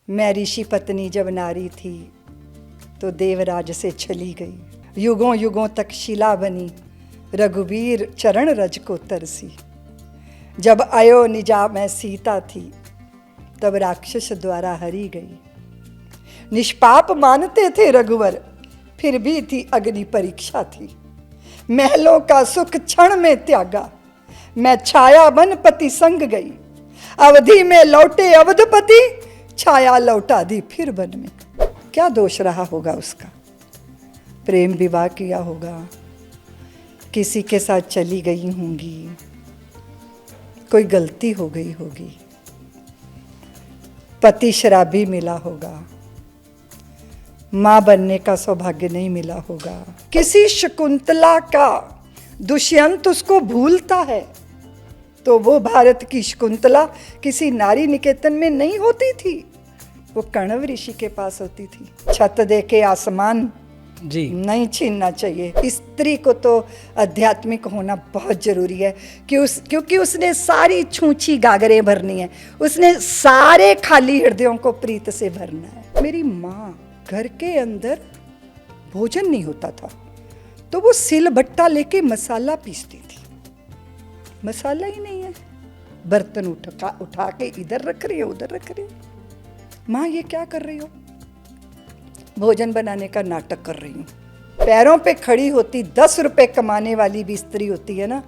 मैं ऋषि पत्नी जब नारी थी तो देवराज से चली गई। युगों युगों तक शिला बनी, रघुवीर चरण रज को तरसी। जब अयो निजा मैं सीता थी, तब राक्षस द्वारा हरी गई। निष्पाप मानते थे रघुवर, फिर भी थी अग्नि परीक्षा थी। महलों का सुख क्षण में त्यागा, मैं छाया बन पति संग गई। अवधि में लौटे अवधपति, छाया लौटा दी फिर वन में। क्या दोष रहा होगा उसका? प्रेम विवाह किया होगा, किसी के साथ चली गई होंगी, कोई गलती हो गई होगी, पति शराबी मिला होगा, मां बनने का सौभाग्य नहीं मिला होगा। किसी शकुंतला का दुष्यंत उसको भूलता है तो वो भारत की शकुंतला किसी नारी निकेतन में नहीं होती थी, वो कण्व ऋषि के पास होती थी। छत दे के आसमान जी नहीं छीनना चाहिए। स्त्री को तो आध्यात्मिक होना बहुत जरूरी है क्योंकि उसने सारी छूछी गागरें भरनी है, उसने सारे खाली हृदयों को प्रीत से भरना है। मेरी माँ घर के अंदर भोजन नहीं होता था तो वो सिल बट्टा लेके मसाला पीसती थी। मसाला ही नहीं है, बर्तन उठा के इधर रख रही है उधर रख रही है। माँ ये क्या कर रही हो? भोजन बनाने का नाटक कर रही हूँ। पैरों पे खड़ी होती 10 रुपए कमाने वाली भी स्त्री होती है ना,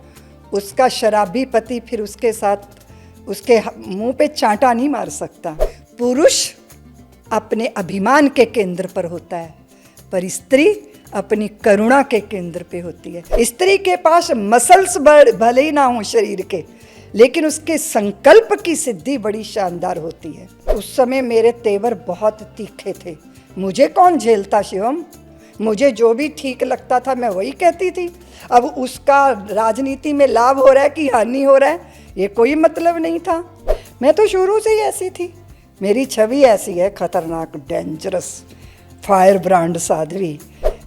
उसका शराबी पति फिर उसके साथ उसके मुंह पे चांटा नहीं मार सकता। पुरुष अपने अभिमान के केंद्र पर होता है, पर स्त्री अपनी करुणा के केंद्र पे होती है। स्त्री के पास मसल्स भले ही ना हो शरीर के, लेकिन उसके संकल्प की सिद्धि बड़ी शानदार होती है। उस समय मेरे तेवर बहुत तीखे थे, मुझे कौन झेलता शिवम? मुझे जो भी ठीक लगता था मैं वही कहती थी। अब उसका राजनीति में लाभ हो रहा है कि हानि हो रहा है, ये कोई मतलब नहीं था। मैं तो शुरू से ही ऐसी थी, मेरी छवि ऐसी है, खतरनाक, डेंजरस, फायर ब्रांड साध्वी।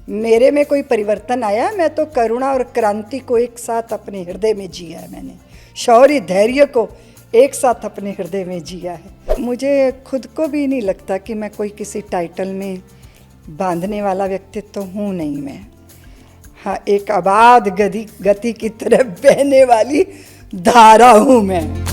मेरे में कोई परिवर्तन आया? मैं तो करुणा और क्रांति को एक साथ अपने हृदय में जिया है। मैंने शौर्य धैर्य को एक साथ अपने हृदय में जिया है। मुझे खुद को भी नहीं लगता कि मैं कोई किसी टाइटल में बांधने वाला व्यक्तित्व हूँ नहीं मैं। हाँ, एक अबाध गति की तरह बहने वाली धारा हूँ मैं।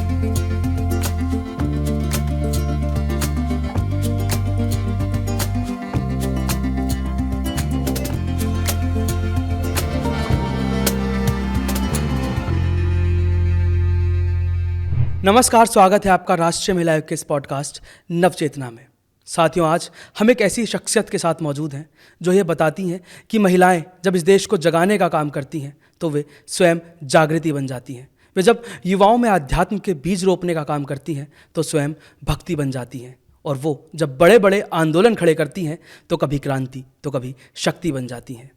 नमस्कार, स्वागत है आपका राष्ट्रीय महिला आयोग के इस पॉडकास्ट नवचेतना में। साथियों, आज हम एक ऐसी शख्सियत के साथ मौजूद हैं जो ये बताती हैं कि महिलाएं जब इस देश को जगाने का काम करती हैं तो वे स्वयं जागृति बन जाती हैं। वे जब युवाओं में अध्यात्म के बीज रोपने का काम करती हैं तो स्वयं भक्ति बन जाती हैं, और वो जब बड़े बड़े आंदोलन खड़े करती हैं तो कभी क्रांति तो कभी शक्ति बन जाती हैं।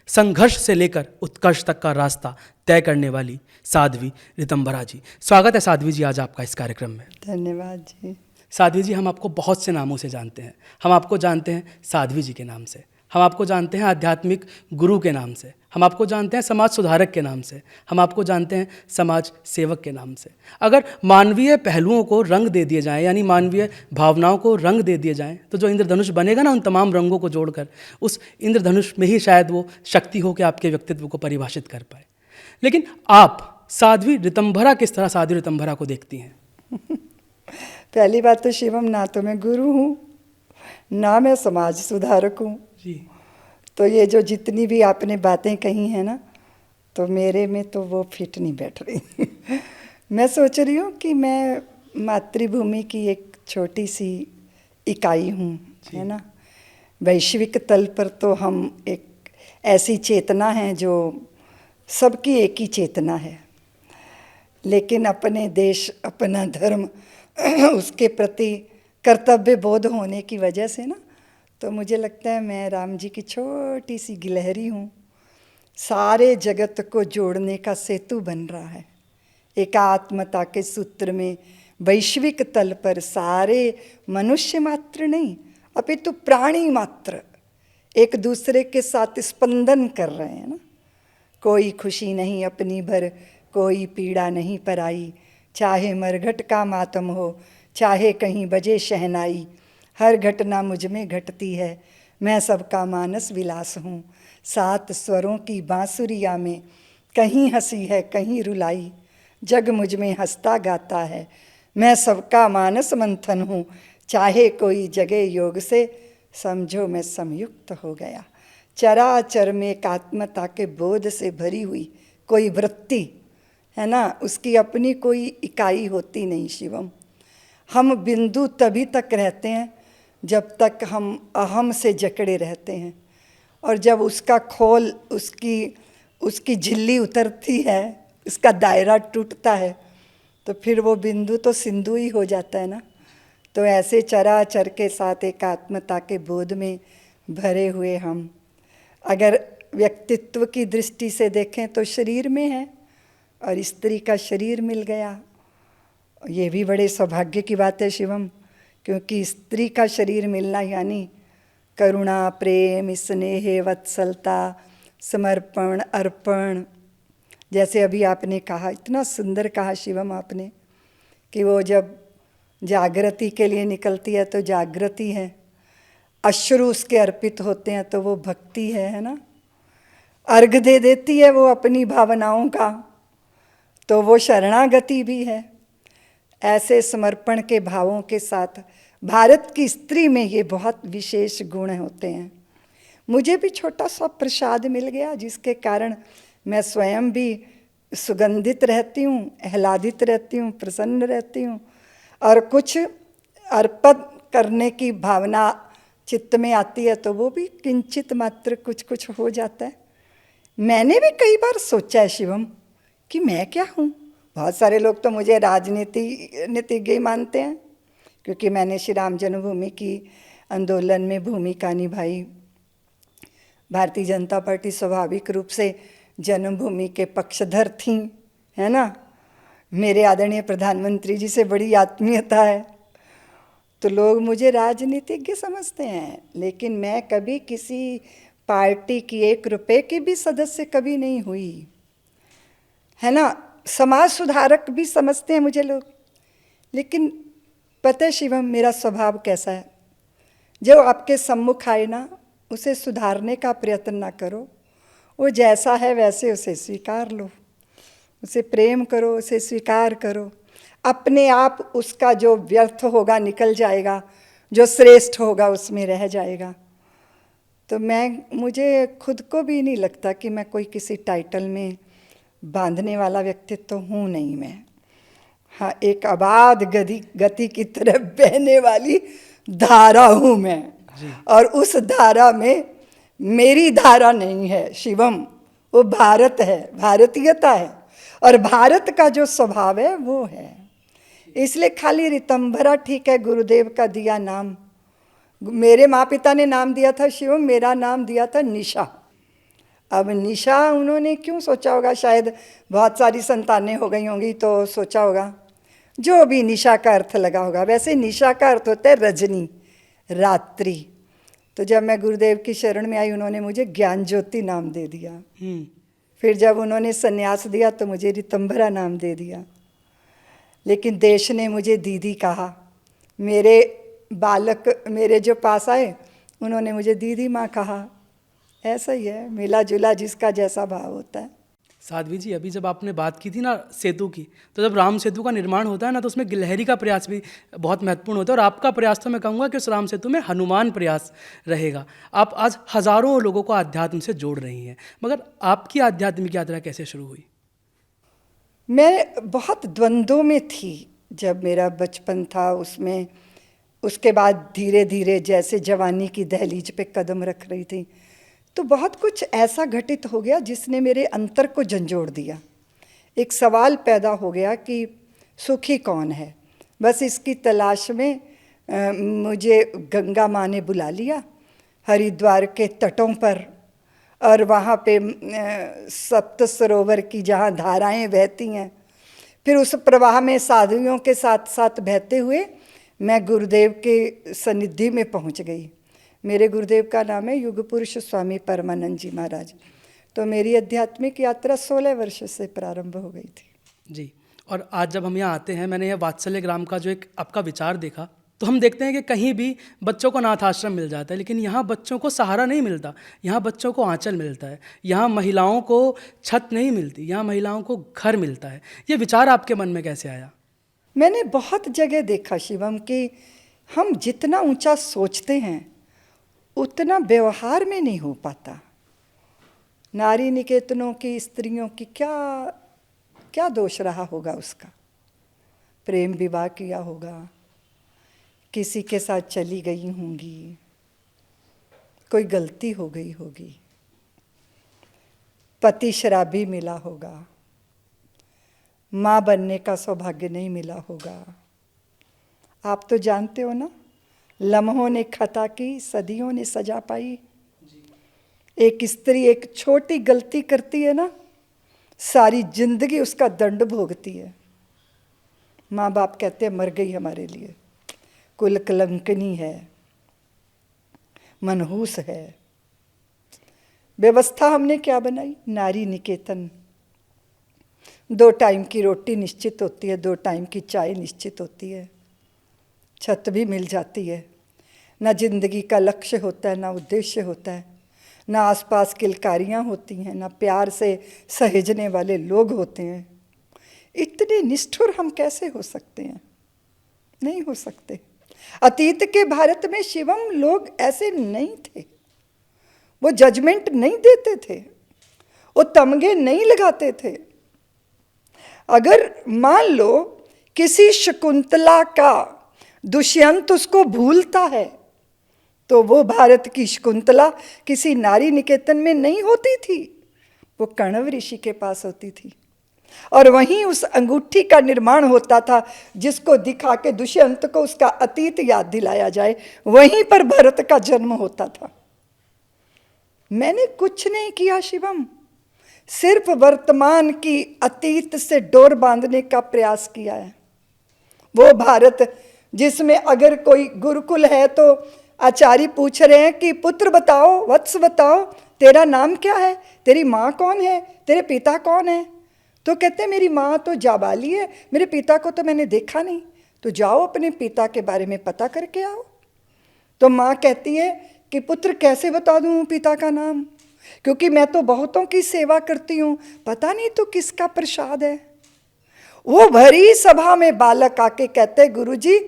संघर्ष से लेकर उत्कर्ष तक का रास्ता तय करने वाली साध्वी ऋतंभरा जी। स्वागत है साध्वी जी आज आपका इस कार्यक्रम में। धन्यवाद जी। साध्वी जी, हम आपको बहुत से नामों से जानते हैं। हम आपको जानते हैं साध्वी जी के नाम से, हम आपको जानते हैं आध्यात्मिक गुरु के नाम से, हम आपको जानते हैं समाज सुधारक के नाम से, हम आपको जानते हैं समाज सेवक के नाम से। अगर मानवीय पहलुओं को रंग दे दिए जाएं, यानी मानवीय भावनाओं को रंग दे दिए जाएं, तो जो इंद्रधनुष बनेगा ना, उन तमाम रंगों को जोड़कर, उस इंद्रधनुष में ही शायद वो शक्ति हो कि आपके व्यक्तित्व को परिभाषित कर पाए। लेकिन आप साध्वी ऋतंभरा किस तरह साध्वी ऋतंभरा को देखती हैं? पहली बात तो शिवम, ना तो मैं गुरु हूँ ना मैं समाज सुधारक हूँ जी। तो ये जो जितनी भी आपने बातें कही हैं ना, तो मेरे में तो वो फिट नहीं बैठ रही। मैं सोच रही हूँ कि मैं मातृभूमि की एक छोटी सी इकाई हूँ, है ना। वैश्विक तल पर तो हम एक ऐसी चेतना है जो सबकी एक ही चेतना है, लेकिन अपने देश, अपना धर्म, उसके प्रति कर्तव्य बोध होने की वजह से ना, तो मुझे लगता है मैं राम जी की छोटी सी गिलहरी हूँ। सारे जगत को जोड़ने का सेतु बन रहा है। एकात्मता के सूत्र में वैश्विक तल पर सारे मनुष्य मात्र नहीं, अपितु प्राणी मात्र एक दूसरे के साथ स्पंदन कर रहे हैं ना। कोई खुशी नहीं अपनी भर, कोई पीड़ा नहीं पराई, चाहे मरघट का मातम हो, चाहे कहीं बजे शहनाई, हर घटना मुझ में घटती है, मैं सबका मानस विलास हूँ। 7 स्वरों की बांसुरिया में कहीं हंसी है कहीं रुलाई, जग मुझ में हंसता गाता है, मैं सबका मानस मंथन हूँ। चाहे कोई जगे योग से, समझो मैं संयुक्त हो गया। चराचर में एकात्मता के बोध से भरी हुई कोई वृत्ति है ना, उसकी अपनी कोई इकाई होती नहीं शिवम। हम बिंदु तभी तक रहते हैं जब तक हम अहम से जकड़े रहते हैं, और जब उसका खोल, उसकी झिल्ली उतरती है, उसका दायरा टूटता है, तो फिर वो बिंदु तो सिंधु ही हो जाता है ना। तो ऐसे चराचर के साथ एकात्मता के बोध में भरे हुए हम अगर व्यक्तित्व की दृष्टि से देखें तो शरीर में है, और स्त्री का शरीर मिल गया। ये भी बड़े सौभाग्य की बात है शिवम, क्योंकि स्त्री का शरीर मिलना यानी करुणा, प्रेम, स्नेह, वत्सलता, समर्पण, अर्पण। जैसे अभी आपने कहा, इतना सुंदर कहा शिवम आपने, कि वो जब जागृति के लिए निकलती है तो जागृति है, अश्रु उसके अर्पित होते हैं तो वो भक्ति है ना। अर्घ दे देती है वो अपनी भावनाओं का, तो वो शरणागति भी है। ऐसे समर्पण के भावों के साथ भारत की स्त्री में ये बहुत विशेष गुण होते हैं। मुझे भी छोटा सा प्रसाद मिल गया, जिसके कारण मैं स्वयं भी सुगंधित रहती हूँ, आह्लादित रहती हूँ, प्रसन्न रहती हूँ, और कुछ अर्पण करने की भावना चित्त में आती है तो वो भी किंचित मात्र कुछ कुछ हो जाता है। मैंने भी कई बार सोचा है शिवम कि मैं क्या हूँ। बहुत सारे लोग तो मुझे राजनीतिज्ञ मानते हैं, क्योंकि मैंने श्री राम जन्मभूमि की आंदोलन में भूमिका निभाई। भारतीय जनता पार्टी स्वाभाविक रूप से जन्मभूमि के पक्षधर थी, है ना। मेरे आदरणीय प्रधानमंत्री जी से बड़ी आत्मीयता है, तो लोग मुझे राजनीतिज्ञ समझते हैं। लेकिन मैं कभी किसी पार्टी की 1 रुपए की भी सदस्य कभी नहीं हुई, है ना। समाज सुधारक भी समझते हैं मुझे लोग, लेकिन पता है शिवम मेरा स्वभाव कैसा है, जो आपके सम्मुख आए ना उसे सुधारने का प्रयत्न ना करो। वो जैसा है वैसे उसे स्वीकार लो, उसे प्रेम करो, उसे स्वीकार करो। अपने आप उसका जो व्यर्थ होगा निकल जाएगा, जो श्रेष्ठ होगा उसमें रह जाएगा। तो मुझे खुद को भी नहीं लगता कि मैं कोई किसी टाइटल में बांधने वाला व्यक्तित्व हूँ नहीं मैं। हाँ, एक अबाध गति की तरफ बहने वाली धारा हूँ मैं, और उस धारा में मेरी धारा नहीं है शिवम, वो भारत है, भारतीयता है, और भारत का जो स्वभाव है वो है। इसलिए खाली ऋतंभरा ठीक है, गुरुदेव का दिया नाम। मेरे माँ पिता ने नाम दिया था शिवम, मेरा नाम दिया था निशा। अब निशा उन्होंने क्यों सोचा होगा, शायद बहुत सारी संतानें हो गई होंगी तो सोचा होगा, जो भी निशा का अर्थ लगा होगा। वैसे निशा का अर्थ होता है रजनी, रात्रि। तो जब मैं गुरुदेव की शरण में आई, उन्होंने मुझे ज्ञान ज्योति नाम दे दिया। फिर जब उन्होंने संन्यास दिया तो मुझे ऋतंभरा नाम दे दिया। लेकिन देश ने मुझे दीदी कहा। मेरे बालक मेरे जो पास आए उन्होंने मुझे दीदी माँ कहा। ऐसा ही है, मिला जुला जिसका जैसा भाव होता है। साध्वी जी, अभी जब आपने बात की थी ना सेतु की, तो जब राम सेतु का निर्माण होता है ना, तो उसमें गिलहरी का प्रयास भी बहुत महत्वपूर्ण होता है। और आपका प्रयास तो मैं कहूँगा कि उस राम सेतु में हनुमान प्रयास रहेगा। आप आज हज़ारों लोगों को आध्यात्म से जोड़ रही हैं, मगर आपकी आध्यात्मिक यात्रा कैसे शुरू हुई? मैं बहुत द्वंद्वों में थी जब मेरा बचपन था, उसमें उसके बाद धीरे धीरे जैसे जवानी की दहलीज पे कदम रख रही थी, तो बहुत कुछ ऐसा घटित हो गया जिसने मेरे अंतर को झंझोड़ दिया। एक सवाल पैदा हो गया कि सुखी कौन है। बस इसकी तलाश में मुझे गंगा माँ ने बुला लिया हरिद्वार के तटों पर, और वहाँ पे सप्त सरोवर की जहाँ धाराएं बहती हैं, फिर उस प्रवाह में साधुओं के साथ साथ बहते हुए मैं गुरुदेव के सन्निधि में पहुँच गई। मेरे गुरुदेव का नाम है युग पुरुष स्वामी परमानंद जी महाराज। तो मेरी आध्यात्मिक यात्रा 16 वर्ष से प्रारंभ हो गई थी। जी, और आज जब हम यहाँ आते हैं, मैंने यह वात्सल्य ग्राम का जो एक आपका विचार देखा, तो हम देखते हैं कि कहीं भी बच्चों को अनाथ आश्रम मिल जाता है, लेकिन यहाँ बच्चों को सहारा नहीं मिलता, यहाँ बच्चों को आंचल मिलता है, यहाँ महिलाओं को छत नहीं मिलती, यहाँ महिलाओं को घर मिलता है। ये विचार आपके मन में कैसे आया? मैंने बहुत जगह देखा शिवम कि हम जितना ऊंचा सोचते हैं उतना व्यवहार में नहीं हो पाता। नारी निकेतनों की स्त्रियों की क्या क्या दोष रहा होगा उसका? प्रेम विवाह किया होगा, किसी के साथ चली गई होंगी, कोई गलती हो गई होगी, पति शराबी मिला होगा, माँ बनने का सौभाग्य नहीं मिला होगा। आप तो जानते हो ना, लम्हों ने खता की, सदियों ने सजा पाई। एक स्त्री एक छोटी गलती करती है ना, सारी जिंदगी उसका दंड भोगती है। माँ बाप कहते हैं मर गई हमारे लिए, कुल कलंकनी है, मनहूस है। व्यवस्था हमने क्या बनाई? नारी निकेतन। 2 टाइम की रोटी निश्चित होती है, 2 टाइम की चाय निश्चित होती है, छत भी मिल जाती है। ना जिंदगी का लक्ष्य होता है, ना उद्देश्य होता है, ना आसपास किलकारियाँ होती हैं, ना प्यार से सहेजने वाले लोग होते हैं। इतने निष्ठुर हम कैसे हो सकते हैं? नहीं हो सकते। अतीत के भारत में शिवम लोग ऐसे नहीं थे। वो जजमेंट नहीं देते थे, वो तमगे नहीं लगाते थे। अगर मान लो किसी शकुंतला का दुष्यंत उसको भूलता है, तो वो भारत की शकुंतला किसी नारी निकेतन में नहीं होती थी, वो कण्व ऋषि के पास होती थी। और वहीं उस अंगूठी का निर्माण होता था जिसको दिखा के दुष्यंत को उसका अतीत याद दिलाया जाए। वहीं पर भरत का जन्म होता था। मैंने कुछ नहीं किया शिवम, सिर्फ वर्तमान की अतीत से डोर बांधने का प्रयास किया है। वो भारत जिसमें अगर कोई गुरुकुल है तो आचार्य पूछ रहे हैं कि पुत्र बताओ, वत्स बताओ, तेरा नाम क्या है, तेरी माँ कौन है, तेरे पिता कौन है? तो कहते हैं मेरी माँ तो जाबाली है, मेरे पिता को तो मैंने देखा नहीं। तो जाओ अपने पिता के बारे में पता करके आओ। तो माँ कहती है कि पुत्र कैसे बता दूँ पिता का नाम, क्योंकि मैं तो बहुतों की सेवा करती हूँ, पता नहीं तो किसका प्रसाद है। वो भरी सभा में बालक आके कहते गुरुजी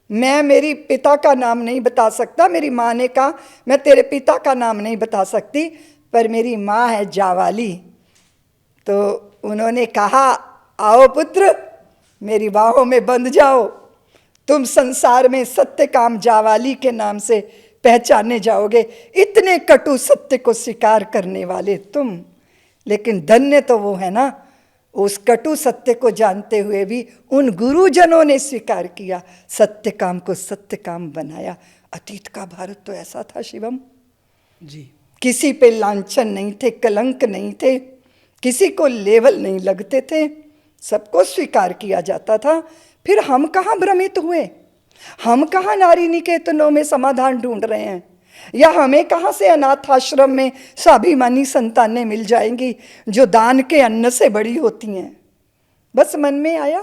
मैं मेरी पिता का नाम नहीं बता सकता। मेरी माँ ने कहा मैं तेरे पिता का नाम नहीं बता सकती, पर मेरी माँ है जावाली। तो उन्होंने कहा आओ पुत्र, मेरी बाहों में बंध जाओ, तुम संसार में सत्यकाम जावाली के नाम से पहचाने जाओगे। इतने कटु सत्य को स्वीकार करने वाले तुम, लेकिन धन्य तो वो है ना, उस कटु सत्य को जानते हुए भी उन गुरुजनों ने स्वीकार किया, सत्य काम को सत्य काम बनाया। अतीत का भारत तो ऐसा था शिवम जी। किसी पे लांछन नहीं थे, कलंक नहीं थे, किसी को लेवल नहीं लगते थे, सबको स्वीकार किया जाता था। फिर हम कहाँ भ्रमित हुए? हम कहाँ नारी निकेतनों में समाधान ढूंढ रहे हैं? या हमें कहाँ से अनाथ आश्रम में स्वाभिमानी संतानें मिल जाएंगी जो दान के अन्न से बड़ी होती हैं? बस मन में आया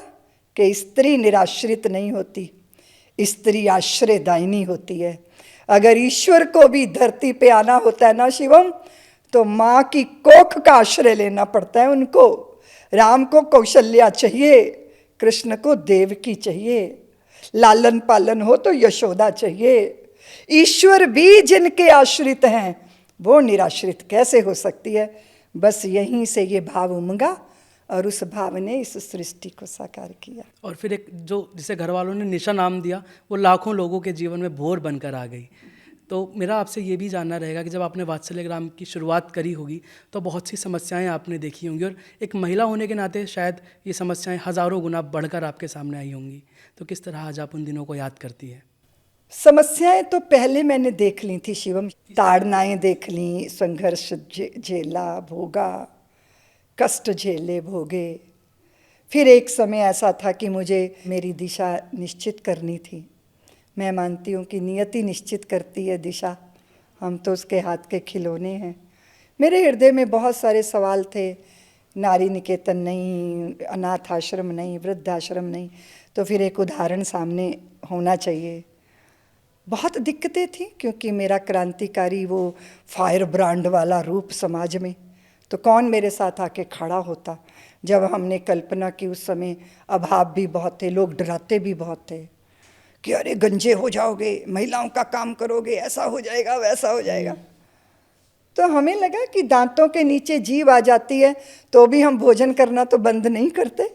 कि स्त्री निराश्रित नहीं होती, स्त्री आश्रयदायिनी होती है। अगर ईश्वर को भी धरती पे आना होता है ना शिवम, तो माँ की कोख का आश्रय लेना पड़ता है उनको। राम को कौशल्या चाहिए, कृष्ण को देवकी चाहिए, लालन पालन हो तो यशोदा चाहिए। ईश्वर भी जिनके आश्रित हैं वो निराश्रित कैसे हो सकती है? बस यहीं से ये भाव उमगा और उस भाव ने इस सृष्टि को साकार किया। और फिर एक जो जिसे घर वालों ने निशा नाम दिया, वो लाखों लोगों के जीवन में भोर बनकर आ गई। तो मेरा आपसे ये भी जानना रहेगा कि जब आपने वात्सल्य ग्राम की शुरुआत करी होगी तो बहुत सी समस्याएं आपने देखी होंगी, और एक महिला होने के नाते शायद ये समस्याएं हज़ारों गुना बढ़कर आपके सामने आई होंगी। तो किस तरह आज आप उन दिनों को याद करती है? समस्याएं तो पहले मैंने देख ली थी शिवम, ताड़नाएं देख ली, संघर्ष झेला, भोगा, कष्ट झेले, भोगे। फिर एक समय ऐसा था कि मुझे मेरी दिशा निश्चित करनी थी। मैं मानती हूँ कि नियति निश्चित करती है दिशा, हम तो उसके हाथ के खिलौने हैं। मेरे हृदय में बहुत सारे सवाल थे, नारी निकेतन नहीं, अनाथ आश्रम नहीं, वृद्धाश्रम नहीं। तो फिर एक उदाहरण सामने होना चाहिए। बहुत दिक्कतें थी क्योंकि मेरा क्रांतिकारी वो फायर ब्रांड वाला रूप समाज में, तो कौन मेरे साथ आके खड़ा होता। जब हमने कल्पना की उस समय अभाव भी बहुत थे, लोग डराते भी बहुत थे कि अरे गंजे हो जाओगे, महिलाओं का काम करोगे, ऐसा हो जाएगा वैसा हो जाएगा। तो हमें लगा कि दांतों के नीचे जीभ आ जाती है तो भी हम भोजन करना तो बंद नहीं करते।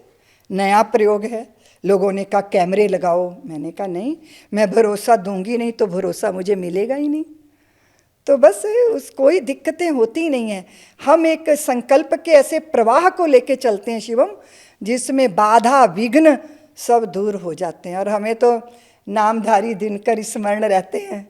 नया प्रयोग है। लोगों ने कहा कैमरे लगाओ, मैंने कहा नहीं, मैं भरोसा दूंगी नहीं तो भरोसा मुझे मिलेगा ही नहीं। तो बस उस कोई दिक्कतें होती नहीं हैं। हम एक संकल्प के ऐसे प्रवाह को लेके चलते हैं शिवम, जिसमें बाधा विघ्न सब दूर हो जाते हैं। और हमें तो नामधारी दिनकर स्मरण रहते हैं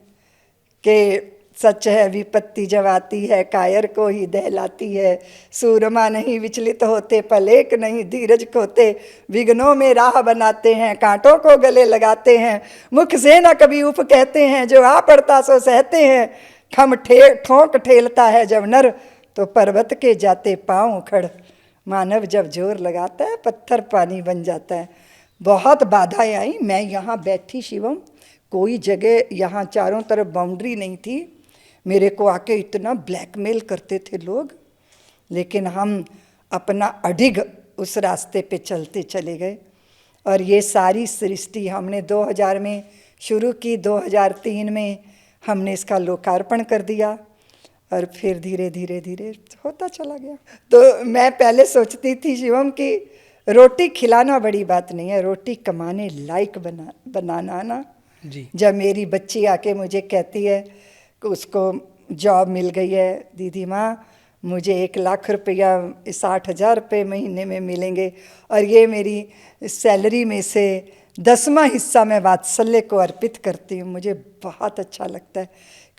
कि सच है विपत्ति जब आती है कायर को ही दहलाती है, सूरमा नहीं विचलित होते पलेक नहीं धीरज खोते, विघ्नों में राह बनाते हैं कांटों को गले लगाते हैं, मुख से न कभी उफ कहते हैं जो आ पड़ता सो सहते हैं, खम ठोंक ठेलता है जब नर तो पर्वत के जाते पाँव उखड़, मानव जब जोर लगाता है पत्थर पानी बन जाता है। बहुत बाधाएं आई। मैं यहाँ बैठी शिवम, कोई जगह यहाँ चारों तरफ बाउंड्री नहीं थी, मेरे को आके इतना ब्लैकमेल करते थे लोग, लेकिन हम अपना अडिग उस रास्ते पे चलते चले गए। और ये सारी सृष्टि हमने 2000 में शुरू की, 2003 में हमने इसका लोकार्पण कर दिया और फिर धीरे धीरे धीरे होता चला गया। तो मैं पहले सोचती थी शिवम कि रोटी खिलाना बड़ी बात नहीं है, रोटी कमाने लायक बनाना ना जी। जब मेरी बच्ची आके मुझे कहती है कि उसको जॉब मिल गई है, दीदी माँ मुझे 1 लाख रुपया 60,000 रुपये महीने में मिलेंगे और ये मेरी सैलरी में से 10वां हिस्सा मैं वात्सल्य को अर्पित करती हूँ, मुझे बहुत अच्छा लगता है।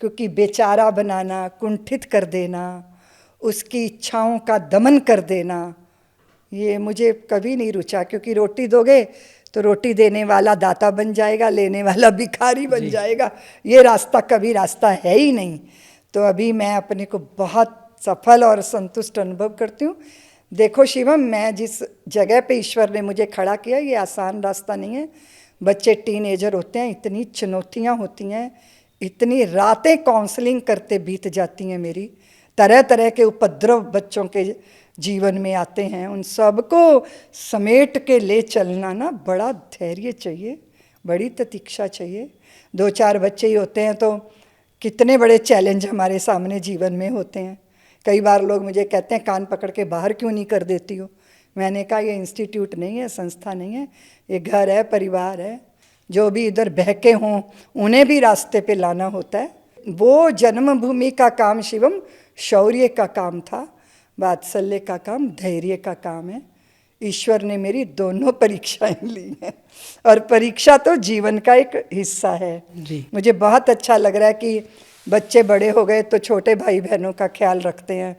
क्योंकि बेचारा बनाना, कुंठित कर देना, उसकी इच्छाओं का दमन कर देना, ये मुझे कभी नहीं रुचा। क्योंकि रोटी दोगे तो रोटी देने वाला दाता बन जाएगा, लेने वाला भिखारी बन जाएगा, ये रास्ता कभी रास्ता है ही नहीं। तो अभी मैं अपने को बहुत सफल और संतुष्ट अनुभव करती हूँ। देखो शिवम, मैं जिस जगह पे ईश्वर ने मुझे खड़ा किया ये आसान रास्ता नहीं है। बच्चे टीनेजर होते हैं, इतनी चुनौतियाँ होती हैं, इतनी रातें काउंसलिंग करते बीत जाती हैं मेरी, तरह तरह के उपद्रव बच्चों के जीवन में आते हैं, उन सबको समेट के ले चलना ना बड़ा धैर्य चाहिए, बड़ी प्रतीक्षा चाहिए। 2-4 बच्चे ही होते हैं तो कितने बड़े चैलेंज हमारे सामने जीवन में होते हैं। कई बार लोग मुझे कहते हैं कान पकड़ के बाहर क्यों नहीं कर देती हो। मैंने कहा ये इंस्टीट्यूट नहीं है, संस्था नहीं है, ये घर है, परिवार है। जो भी इधर बहके हों उन्हें भी रास्ते पे लाना होता है। वो जन्मभूमि का काम शिवम शौर्य का काम था, वात्सल्य का काम धैर्य का काम है। ईश्वर ने मेरी दोनों परीक्षाएं ली हैं और परीक्षा तो जीवन का एक हिस्सा है जी। मुझे बहुत अच्छा लग रहा है कि बच्चे बड़े हो गए तो छोटे भाई बहनों का ख्याल रखते हैं,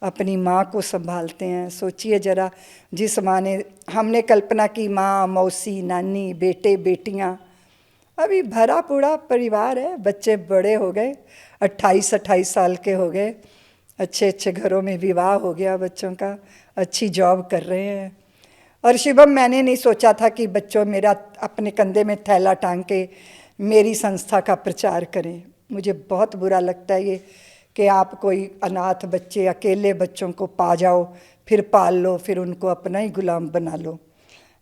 अपनी माँ को संभालते हैं। सोचिए जरा, जिस माँ ने, हमने कल्पना की माँ, मौसी, नानी, बेटे, बेटियाँ, अभी भरा पूरा परिवार है, बच्चे बड़े हो गए, 28-28 साल के हो गए, अच्छे अच्छे घरों में विवाह हो गया बच्चों का, अच्छी जॉब कर रहे हैं। और शिवम, मैंने नहीं सोचा था कि बच्चों मेरा अपने कंधे में थैला टांग के मेरी संस्था का प्रचार करें। मुझे बहुत बुरा लगता है ये कि आप कोई अनाथ बच्चे, अकेले बच्चों को पा जाओ, फिर पाल लो, फिर उनको अपना ही गुलाम बना लो,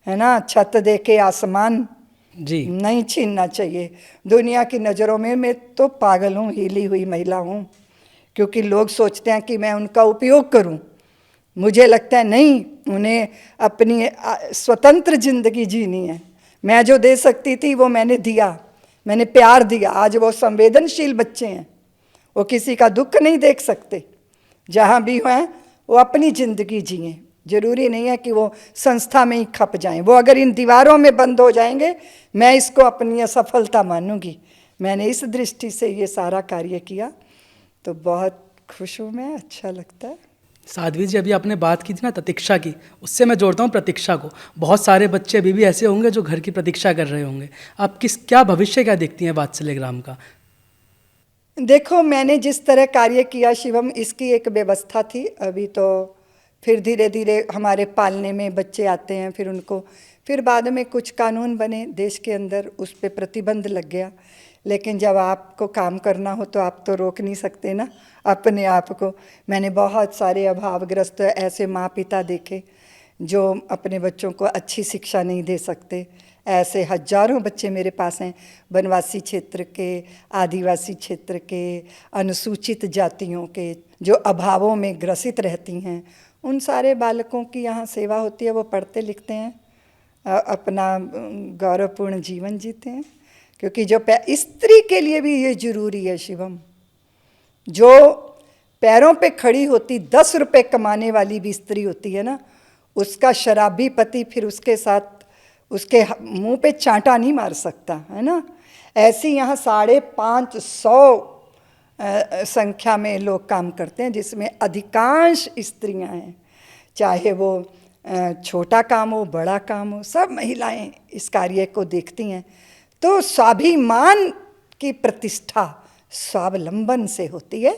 है ना। छत दे के आसमान जी नहीं छीनना चाहिए। दुनिया की नज़रों में मैं तो पागल हूँ, हिली हुई महिला हूँ, क्योंकि लोग सोचते हैं कि मैं उनका उपयोग करूं। मुझे लगता है नहीं, उन्हें अपनी स्वतंत्र जिंदगी जीनी है। मैं जो दे सकती थी वो मैंने दिया, मैंने प्यार दिया। आज वो संवेदनशील बच्चे हैं, वो किसी का दुख नहीं देख सकते, जहाँ भी हैं वो अपनी ज़िंदगी जिएं। जरूरी नहीं है कि वो संस्था में ही खप जाएं। वो अगर इन दीवारों में बंद हो जाएंगे, मैं इसको अपनी असफलता मानूंगी। मैंने इस दृष्टि से ये सारा कार्य किया, तो बहुत खुश हूँ मैं, अच्छा लगता है। साध्वी जी, अभी आपने बात की थी ना प्रतीक्षा की, उससे मैं जोड़ता हूँ प्रतीक्षा को। बहुत सारे बच्चे अभी भी ऐसे होंगे जो घर की प्रतीक्षा कर रहे होंगे। आप क्या भविष्य क्या देखती हैं वात्सल्य ग्राम का? देखो, मैंने जिस तरह कार्य किया शिवम, इसकी एक व्यवस्था थी। अभी तो फिर धीरे धीरे हमारे पालने में बच्चे आते हैं, फिर उनको, फिर बाद में कुछ कानून बने देश के अंदर, उस पर प्रतिबंध लग गया। लेकिन जब आपको काम करना हो तो आप तो रोक नहीं सकते ना अपने आप को। मैंने बहुत सारे अभावग्रस्त ऐसे माँ पिता देखे जो अपने बच्चों को अच्छी शिक्षा नहीं दे सकते। ऐसे हजारों बच्चे मेरे पास हैं, वनवासी क्षेत्र के, आदिवासी क्षेत्र के, अनुसूचित जातियों के, जो अभावों में ग्रसित रहती हैं। उन सारे बालकों की यहाँ सेवा होती है। वो पढ़ते लिखते हैं, अपना गौरवपूर्ण जीवन जीते हैं। क्योंकि जो स्त्री के लिए भी ये जरूरी है शिवम, जो पैरों पे खड़ी होती 10 रुपए कमाने वाली भी स्त्री होती है ना, उसका शराबी पति फिर उसके साथ उसके मुंह पे चांटा नहीं मार सकता है ना। ऐसी यहाँ 550 संख्या में लोग काम करते हैं, जिसमें अधिकांश स्त्रियां हैं। चाहे वो छोटा काम हो, बड़ा काम हो, सब महिलाएं इस कार्य को देखती हैं। तो स्वाभिमान की प्रतिष्ठा स्वावलंबन से होती है।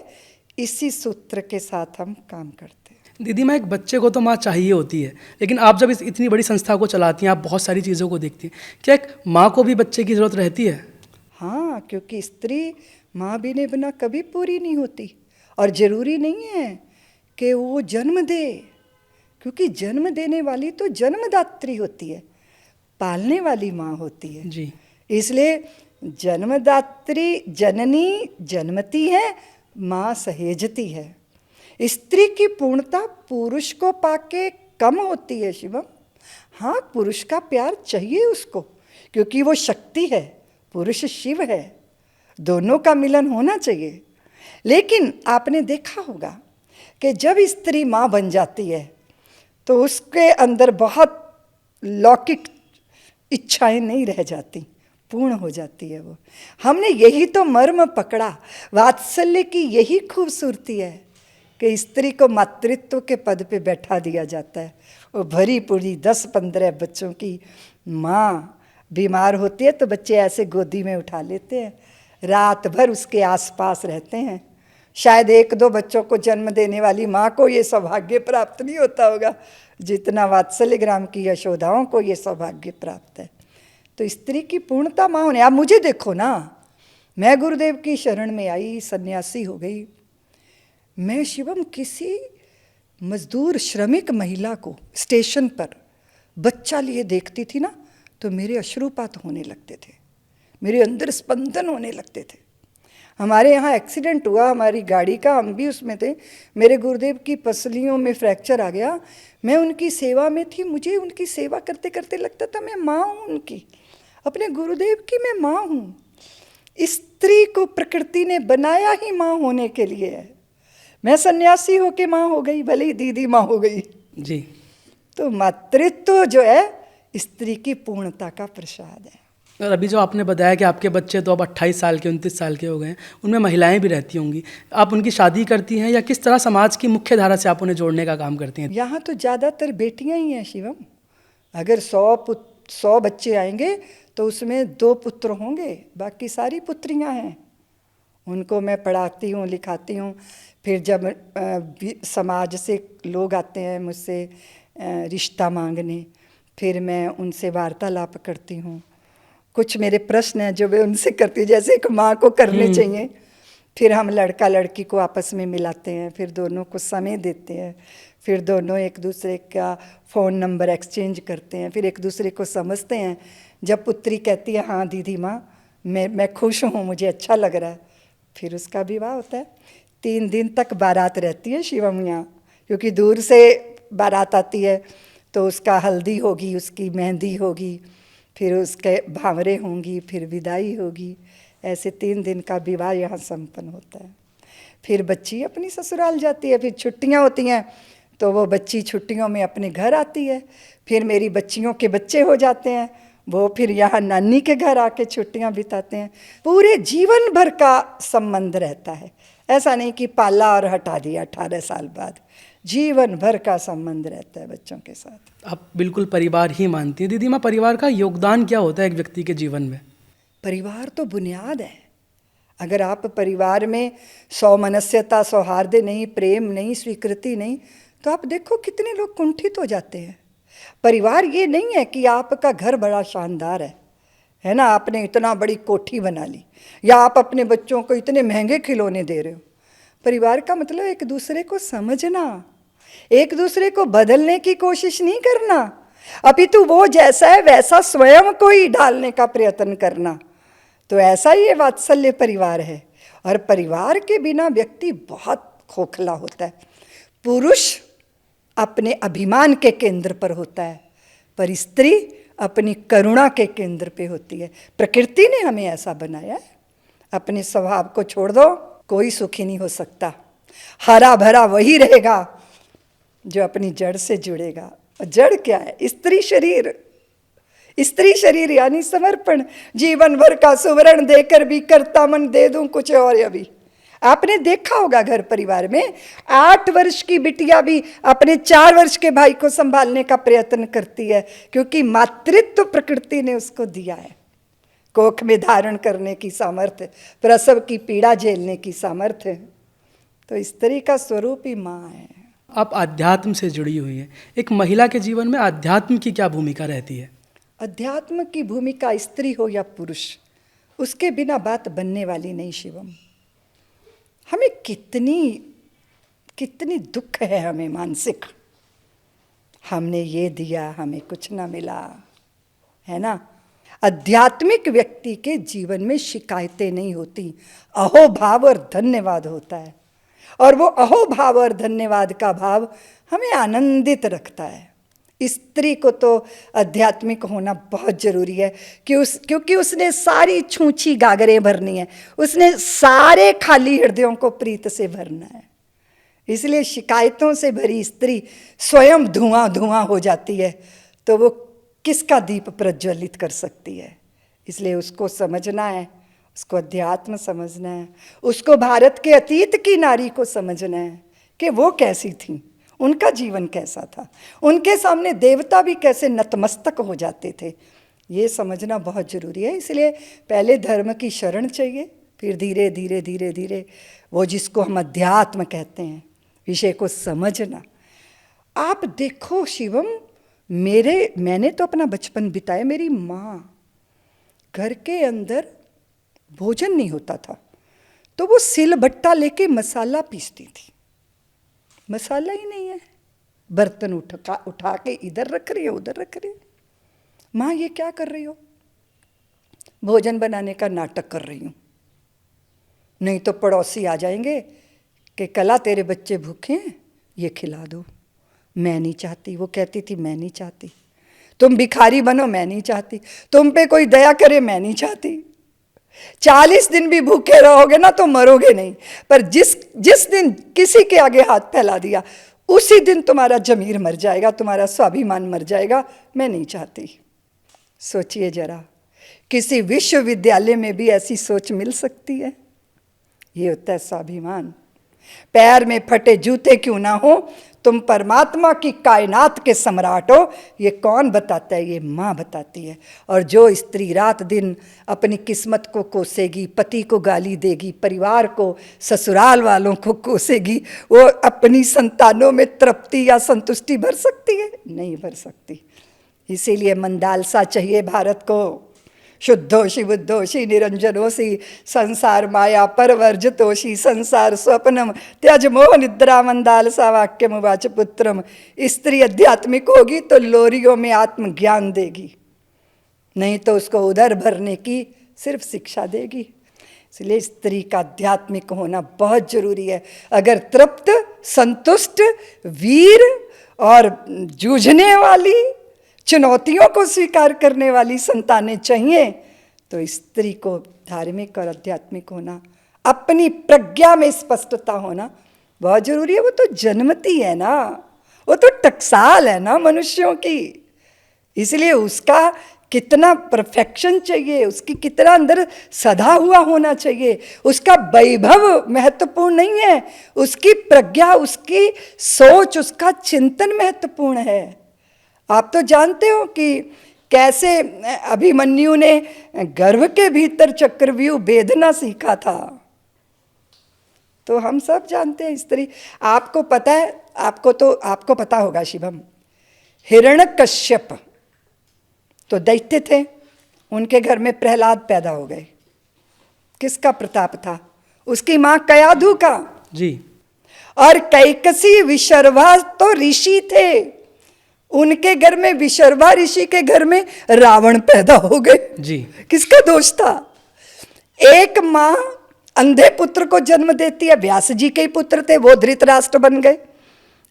इसी सूत्र के साथ हम काम करते हैं। दीदी माँ, एक बच्चे को तो माँ चाहिए होती है, लेकिन आप जब इस इतनी बड़ी संस्था को चलाती हैं, आप बहुत सारी चीज़ों को देखती हैं, क्या एक माँ को भी बच्चे की ज़रूरत रहती है? हाँ, क्योंकि स्त्री माँ बिना बिना कभी पूरी नहीं होती। और ज़रूरी नहीं है कि वो जन्म दे, क्योंकि जन्म देने वाली तो जन्मदात्री होती है, पालने वाली माँ होती है जी। इसलिए जन्मदात्री जननी जन्मती है, माँ सहेजती है। स्त्री की पूर्णता पुरुष को पाके कम होती है शिवम। हाँ, पुरुष का प्यार चाहिए उसको, क्योंकि वो शक्ति है, पुरुष शिव है, दोनों का मिलन होना चाहिए। लेकिन आपने देखा होगा कि जब स्त्री माँ बन जाती है तो उसके अंदर बहुत लौकिक इच्छाएं नहीं रह जाती, पूर्ण हो जाती है वो। हमने यही तो मर्म पकड़ा, वात्सल्य की यही खूबसूरती है कि स्त्री को मातृत्व के पद पे बैठा दिया जाता है। वो भरी पूरी 10-15 बच्चों की माँ बीमार होती है तो बच्चे ऐसे गोदी में उठा लेते हैं, रात भर उसके आसपास रहते हैं। शायद 1-2 बच्चों को जन्म देने वाली माँ को ये सौभाग्य प्राप्त नहीं होता होगा जितना वात्सल्य ग्राम की यशोदाओं को ये सौभाग्य प्राप्त है। तो स्त्री की पूर्णता माँ होने। आप मुझे देखो ना, मैं गुरुदेव की शरण में आई, सन्यासी हो गई। मैं शिवम किसी मजदूर श्रमिक महिला को स्टेशन पर बच्चा लिए देखती थी ना, तो मेरे अश्रुपात होने लगते थे, मेरे अंदर स्पंदन होने लगते थे। हमारे यहाँ एक्सीडेंट हुआ हमारी गाड़ी का, हम भी उसमें थे। मेरे गुरुदेव की पसलियों में फ्रैक्चर आ गया, मैं उनकी सेवा में थी। मुझे उनकी सेवा करते करते लगता था मैं माँ हूँ उनकी, अपने गुरुदेव की मैं माँ हूँ। स्त्री को प्रकृति ने बनाया ही माँ होने के लिए है। मैं सन्यासी होके माँ हो गई, भले ही दीदी माँ हो गई जी। तो मातृत्व जो है स्त्री की पूर्णता का प्रसाद है। और अभी जो आपने बताया कि आपके बच्चे तो अब 28 साल के 29 साल के हो गए हैं, उनमें महिलाएं भी रहती होंगी, आप उनकी शादी करती हैं या किस तरह समाज की मुख्य धारा से आप उन्हें जोड़ने का काम करती हैं? यहाँ तो ज़्यादातर बेटियाँ ही हैं शिवम। अगर 100 बच्चे आएंगे तो उसमें 2 पुत्र होंगे, बाकी सारी पुत्रियाँ हैं। उनको मैं पढ़ाती हूँ, लिखाती हूँ। फिर जब समाज से लोग आते हैं मुझसे रिश्ता मांगने, फिर मैं उनसे वार्तालाप करती हूँ। कुछ मेरे प्रश्न हैं जो मैं उनसे करती हूँ, जैसे एक माँ को करने चाहिए। फिर हम लड़का लड़की को आपस में मिलाते हैं, फिर दोनों को समय देते हैं, फिर दोनों एक दूसरे का फ़ोन नंबर एक्सचेंज करते हैं, फिर एक दूसरे को समझते हैं। जब पुत्री कहती है हाँ दीदी माँ मैं खुश हूँ, मुझे अच्छा लग रहा है, फिर उसका विवाह होता है। 3 दिन तक बारात रहती है शिवम यहाँ, क्योंकि दूर से बारात आती है तो उसका हल्दी होगी, उसकी मेहंदी होगी, फिर उसके भावरे होंगी, फिर विदाई होगी। ऐसे 3 दिन का विवाह यहाँ संपन्न होता है। फिर बच्ची अपनी ससुराल जाती है, फिर छुट्टियाँ होती हैं तो वो बच्ची छुट्टियों में अपने घर आती है। फिर मेरी बच्चियों के बच्चे हो जाते हैं, वो फिर यहाँ नानी के घर आके छुट्टियाँ बिताते हैं। पूरे जीवन भर का संबंध रहता है, ऐसा नहीं कि पाला और हटा दिया 18 साल बाद। जीवन भर का संबंध रहता है बच्चों के साथ। आप बिल्कुल परिवार ही मानती हैं। दीदी माँ, परिवार का योगदान क्या होता है एक व्यक्ति के जीवन में? परिवार तो बुनियाद है। अगर आप परिवार में सौमनस्यता, सौहार्द नहीं, प्रेम नहीं, स्वीकृति नहीं, तो आप देखो कितने लोग कुंठित हो जाते हैं। परिवार ये नहीं है कि आपका घर बड़ा शानदार है ना, आपने इतना बड़ी कोठी बना ली, या आप अपने बच्चों को इतने महंगे खिलौने दे रहे हो। परिवार का मतलब एक दूसरे को समझना, एक दूसरे को बदलने की कोशिश नहीं करना, अपितु वो जैसा है वैसा स्वयं को ही ढालने का प्रयत्न करना। तो ऐसा ही ये वात्सल्य परिवार है। और परिवार के बिना व्यक्ति बहुत खोखला होता है। पुरुष अपने अभिमान के केंद्र पर होता है, पर स्त्री अपनी करुणा के केंद्र पे होती है। प्रकृति ने हमें ऐसा बनाया है। अपने स्वभाव को छोड़ दो, कोई सुखी नहीं हो सकता। हरा भरा वही रहेगा जो अपनी जड़ से जुड़ेगा। और जड़ क्या है? स्त्री शरीर। स्त्री शरीर यानी समर्पण। जीवन भर का सुवर्ण देकर भी करता मन दे दूं कुछ और अभी। आपने देखा होगा घर परिवार में 8 वर्ष की बिटिया भी अपने 4 वर्ष के भाई को संभालने का प्रयत्न करती है, क्योंकि मातृत्व प्रकृति ने उसको दिया है। कोख में धारण करने की सामर्थ्य, प्रसव की पीड़ा झेलने की सामर्थ्य। तो स्त्री का स्वरूप ही माँ है। आप अध्यात्म से जुड़ी हुई हैं, एक महिला के जीवन में अध्यात्म की क्या भूमिका रहती है? अध्यात्म की भूमिका स्त्री हो या पुरुष, उसके बिना बात बनने वाली नहीं। शिवम, हमें कितनी दुख है हमें मानसिक। हमने ये दिया, हमें कुछ ना मिला, है ना। आध्यात्मिक व्यक्ति के जीवन में शिकायतें नहीं होती, अहोभाव और धन्यवाद होता है। और वो अहोभाव और धन्यवाद का भाव हमें आनंदित रखता है। स्त्री को तो आध्यात्मिक होना बहुत जरूरी है क्योंकि उसने सारी छूछी गागरें भरनी है, उसने सारे खाली हृदयों को प्रीत से भरना है। इसलिए शिकायतों से भरी स्त्री स्वयं धुआं धुआं हो जाती है, तो वो किसका दीप प्रज्वलित कर सकती है। इसलिए उसको समझना है, उसको अध्यात्म समझना है, उसको भारत के अतीत की नारी को समझना है कि वो कैसी थी, उनका जीवन कैसा था, उनके सामने देवता भी कैसे नतमस्तक हो जाते थे। ये समझना बहुत ज़रूरी है। इसलिए पहले धर्म की शरण चाहिए, फिर धीरे धीरे धीरे धीरे वो जिसको हम अध्यात्म कहते हैं विषय को समझना। आप देखो शिवम, मैंने तो अपना बचपन बिताया, मेरी माँ घर के अंदर भोजन नहीं होता था तो वो सिलबट्टा लेके मसाला पीसती थी। मसाला ही नहीं है, बर्तन उठा के इधर रख रही है, उधर रख रही है। माँ ये क्या कर रही हो? भोजन बनाने का नाटक कर रही हूँ, नहीं तो पड़ोसी आ जाएंगे कि कला तेरे बच्चे भूखे हैं, ये खिला दो। मैं नहीं चाहती, वो कहती थी मैं नहीं चाहती। तुम भिखारी बनो, मैं नहीं चाहती। तुम पे कोई दया करे, मैं नहीं चाहती। 40 दिन भी भूखे रहोगे ना तो मरोगे नहीं, पर जिस दिन किसी के आगे हाथ फैला दिया उसी दिन तुम्हारा जमीर मर जाएगा, तुम्हारा स्वाभिमान मर जाएगा। मैं नहीं चाहती। सोचिए जरा, किसी विश्वविद्यालय में भी ऐसी सोच मिल सकती है? ये होता है स्वाभिमान। पैर में फटे जूते क्यों ना हो, तुम परमात्मा की कायनात के सम्राट हो, ये कौन बताता है? ये माँ बताती है। और जो स्त्री रात दिन अपनी किस्मत को कोसेगी, पति को गाली देगी, परिवार को, ससुराल वालों को कोसेगी, वो अपनी संतानों में तृप्ति या संतुष्टि भर सकती है? नहीं भर सकती। इसीलिए मंदालसा चाहिए भारत को। शुद्धोषि बुद्धोषि निरंजनोषि संसार माया परवर्जतोषि संसार स्वप्नम त्यज मोह निद्रा मंदालसा वाक्यम वाच पुत्रम। स्त्री आध्यात्मिक होगी तो लोरियों में आत्मज्ञान देगी, नहीं तो उसको उधर भरने की सिर्फ शिक्षा देगी। इसलिए स्त्री का आध्यात्मिक होना बहुत जरूरी है। अगर तृप्त, संतुष्ट, वीर और जूझने वाली, चुनौतियों को स्वीकार करने वाली संतानें चाहिए तो स्त्री को धार्मिक और आध्यात्मिक होना, अपनी प्रज्ञा में स्पष्टता होना बहुत जरूरी है। वो तो जन्मती है ना, वो तो टकसाल है ना मनुष्यों की। इसलिए उसका कितना परफेक्शन चाहिए, उसकी कितना अंदर सधा हुआ होना चाहिए। उसका वैभव महत्वपूर्ण नहीं है, उसकी प्रज्ञा, उसकी सोच, उसका चिंतन महत्वपूर्ण है। आप तो जानते हो कि कैसे अभिमन्यु ने गर्भ के भीतर चक्रव्यूह भेदना सीखा था। तो हम सब जानते हैं स्त्री। आपको पता है, आपको पता होगा शिवम, हिरण्यकश्यप तो दैत्य थे, उनके घर में प्रहलाद पैदा हो गए। किसका प्रताप था? उसकी मां कयाधु का। जी। और कैकसी विशर्वा तो ऋषि थे, उनके घर में, विशर्वा ऋषि के घर में रावण पैदा हो गए। जी। किसका दोष था? एक मां अंधे पुत्र को जन्म देती है, व्यास जी के ही पुत्र थे, वो धृतराष्ट्र बन गए।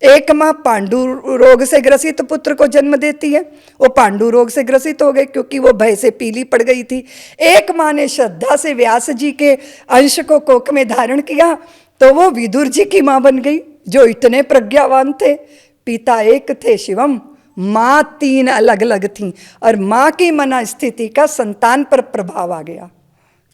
एक मां पांडु रोग से ग्रसित पुत्र को जन्म देती है, वो पांडु रोग से ग्रसित हो गए क्योंकि वो भय से पीली पड़ गई थी। एक मां ने श्रद्धा से व्यास जी के अंश को कोख में धारण किया, तो वो विदुर जी की मां बन गई, जो इतने प्रज्ञावान थे। पिता एक थे शिवम, मां 3 अलग अलग थीं, और मां की मना स्थिति का संतान पर प्रभाव आ गया।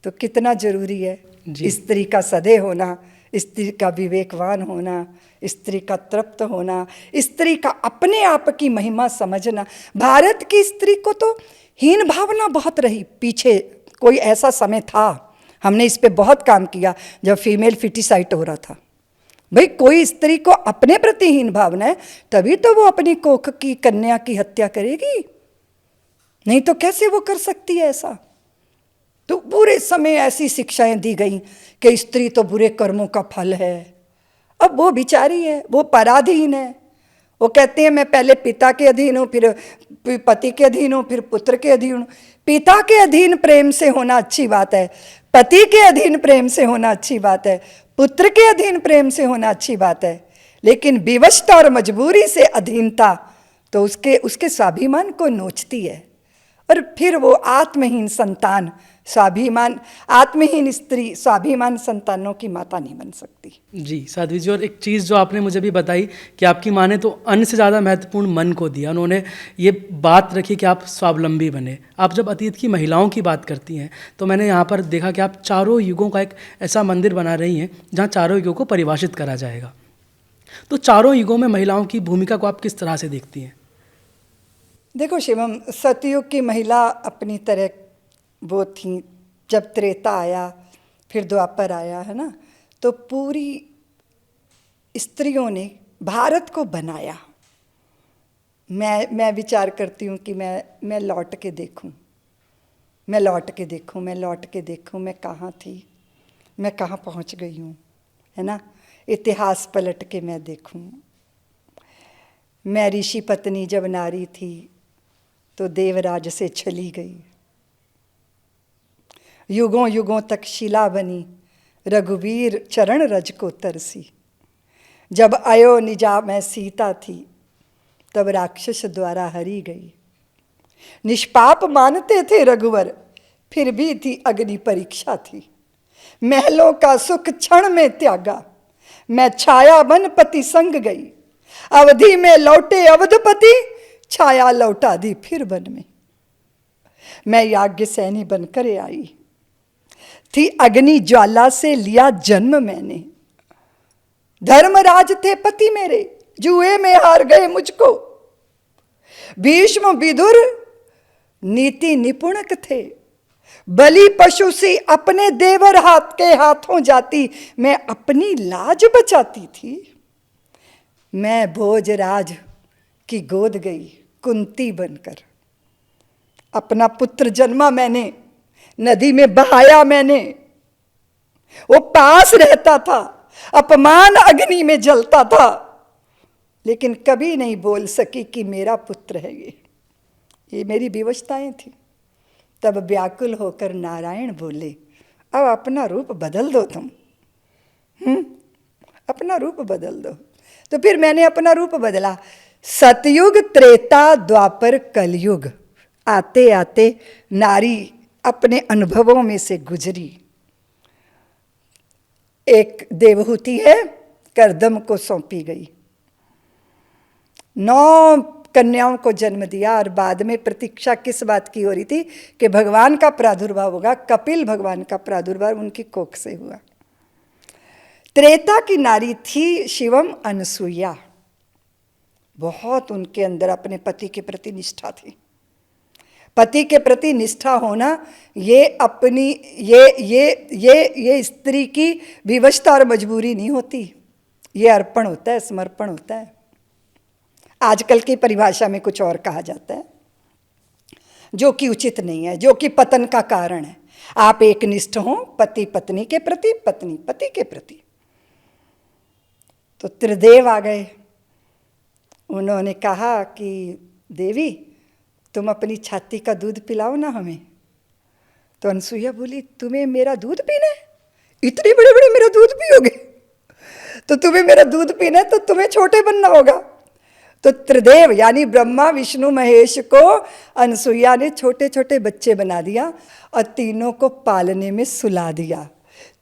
तो कितना जरूरी है स्त्री का सदय होना, स्त्री का विवेकवान होना, स्त्री का तृप्त होना, स्त्री का अपने आप की महिमा समझना। भारत की स्त्री को तो हीन भावना बहुत रही। पीछे कोई ऐसा समय था, हमने इस पे बहुत काम किया, जब फीमेल फिटिसाइड हो रहा था। भाई कोई स्त्री को अपने प्रति हीन भावना है, तभी तो वो अपनी कोख की कन्या की हत्या करेगी, नहीं तो कैसे वो कर सकती है ऐसा? तो पूरे समय ऐसी शिक्षाएं दी गई कि स्त्री तो बुरे कर्मों का फल है। अब वो बिचारी है, वो पराधीन है। वो कहते हैं मैं पहले पिता के अधीन हूँ, फिर पति के अधीन हूँ, फिर पुत्र के अधीन हूँ। पिता के अधीन प्रेम से होना अच्छी बात है, पति के अधीन प्रेम से होना अच्छी बात है, पुत्र के अधीन प्रेम से होना अच्छी बात है, लेकिन विवशता और मजबूरी से अधीनता तो उसके स्वाभिमान को नोचती है। और फिर वो आत्महीन संतान, स्वाभिमान, आत्महीन स्त्री स्वाभिमान संतानों की माता नहीं बन सकती। जी साध्वी जी, और एक चीज़ जो आपने मुझे भी बताई कि आपकी माँ ने तो अन्न से ज़्यादा महत्वपूर्ण मन को दिया। उन्होंने ये बात रखी कि आप स्वावलंबी बने। आप जब अतीत की महिलाओं की बात करती हैं तो मैंने यहाँ पर देखा कि आप चारों युगों का एक ऐसा मंदिर बना रही हैं जहाँ चारों युगों को परिभाषित करा जाएगा। तो चारों युगों में महिलाओं की भूमिका को आप किस तरह से देखती हैं? देखो शिवम, सतयुग की महिला अपनी तरह वो थी। जब त्रेता आया, फिर द्वापर आया, है ना, तो पूरी स्त्रियों ने भारत को बनाया। मैं विचार करती हूँ कि मैं लौट के देखूँ, मैं लौट के देखूँ, मैं लौट के देखूँ, मैं कहाँ थी, मैं कहाँ पहुँच गई हूँ, है ना। इतिहास पलट के मैं देखूँ। मैं ऋषि पत्नी जब नारी थी तो देवराज से चली गई, युगों युगों तक शिला बनी, रघुवीर चरण रज को तरसी। जब अयो निजा मैं सीता थी, तब राक्षस द्वारा हरी गई। निष्पाप मानते थे रघुवर, फिर भी थी अग्नि परीक्षा थी। महलों का सुख क्षण में त्यागा, मैं छाया बन पति संग गई। अवधि में लौटे अवधपति, छाया लौटा दी फिर वन में। मैं याज्ञ सैनी बनकर आई थी, अग्नि ज्वाला से लिया जन्म मैंने। धर्मराज थे पति मेरे, जुए में हार गए मुझको। भीष्म विदुर नीति निपुणक थे, बलि पशु सी अपने देवर हाथ के हाथों जाती, मैं अपनी लाज बचाती थी। मैं भोजराज की गोद गई कुंती बनकर, अपना पुत्र जन्मा मैंने, नदी में बहाया मैंने। वो पास रहता था, अपमान अग्नि में जलता था, लेकिन कभी नहीं बोल सकी कि मेरा पुत्र है ये मेरी विवशताएं थी। तब व्याकुल होकर नारायण बोले, अब अपना रूप बदल दो तुम, अपना रूप बदल दो। तो फिर मैंने अपना रूप बदला। सतयुग, त्रेता, द्वापर, कलयुग, आते आते नारी अपने अनुभवों में से गुजरी। एक देवहूति है, करदम को सौंपी गई, 9 कन्याओं को जन्म दिया, और बाद में प्रतीक्षा किस बात की हो रही थी कि भगवान का प्रादुर्भाव होगा। कपिल भगवान का प्रादुर्भाव उनकी कोख से हुआ। त्रेता की नारी थी शिवम अनसुईया, बहुत उनके अंदर अपने पति के प्रति निष्ठा थी। पति के प्रति निष्ठा होना ये अपनी ये स्त्री की विवशता और मजबूरी नहीं होती, ये अर्पण होता है, समर्पण होता है। आजकल की परिभाषा में कुछ और कहा जाता है जो कि उचित नहीं है, जो कि पतन का कारण है। आप एकनिष्ठ हो पति पत्नी के प्रति, पत्नी पति के प्रति। तो त्रिदेव आ गए, उन्होंने कहा कि देवी तुम अपनी छाती का दूध पिलाओ ना हमें। तो अनसुईया बोली तुम्हें मेरा दूध पीना है? इतने बड़े बड़े मेरा दूध पियोगे? तो तुम्हें मेरा दूध पीना है तो तुम्हें छोटे बनना होगा। तो त्रिदेव यानी ब्रह्मा विष्णु महेश को अनसुईया ने छोटे छोटे बच्चे बना दिया और तीनों को पालने में सुला दिया।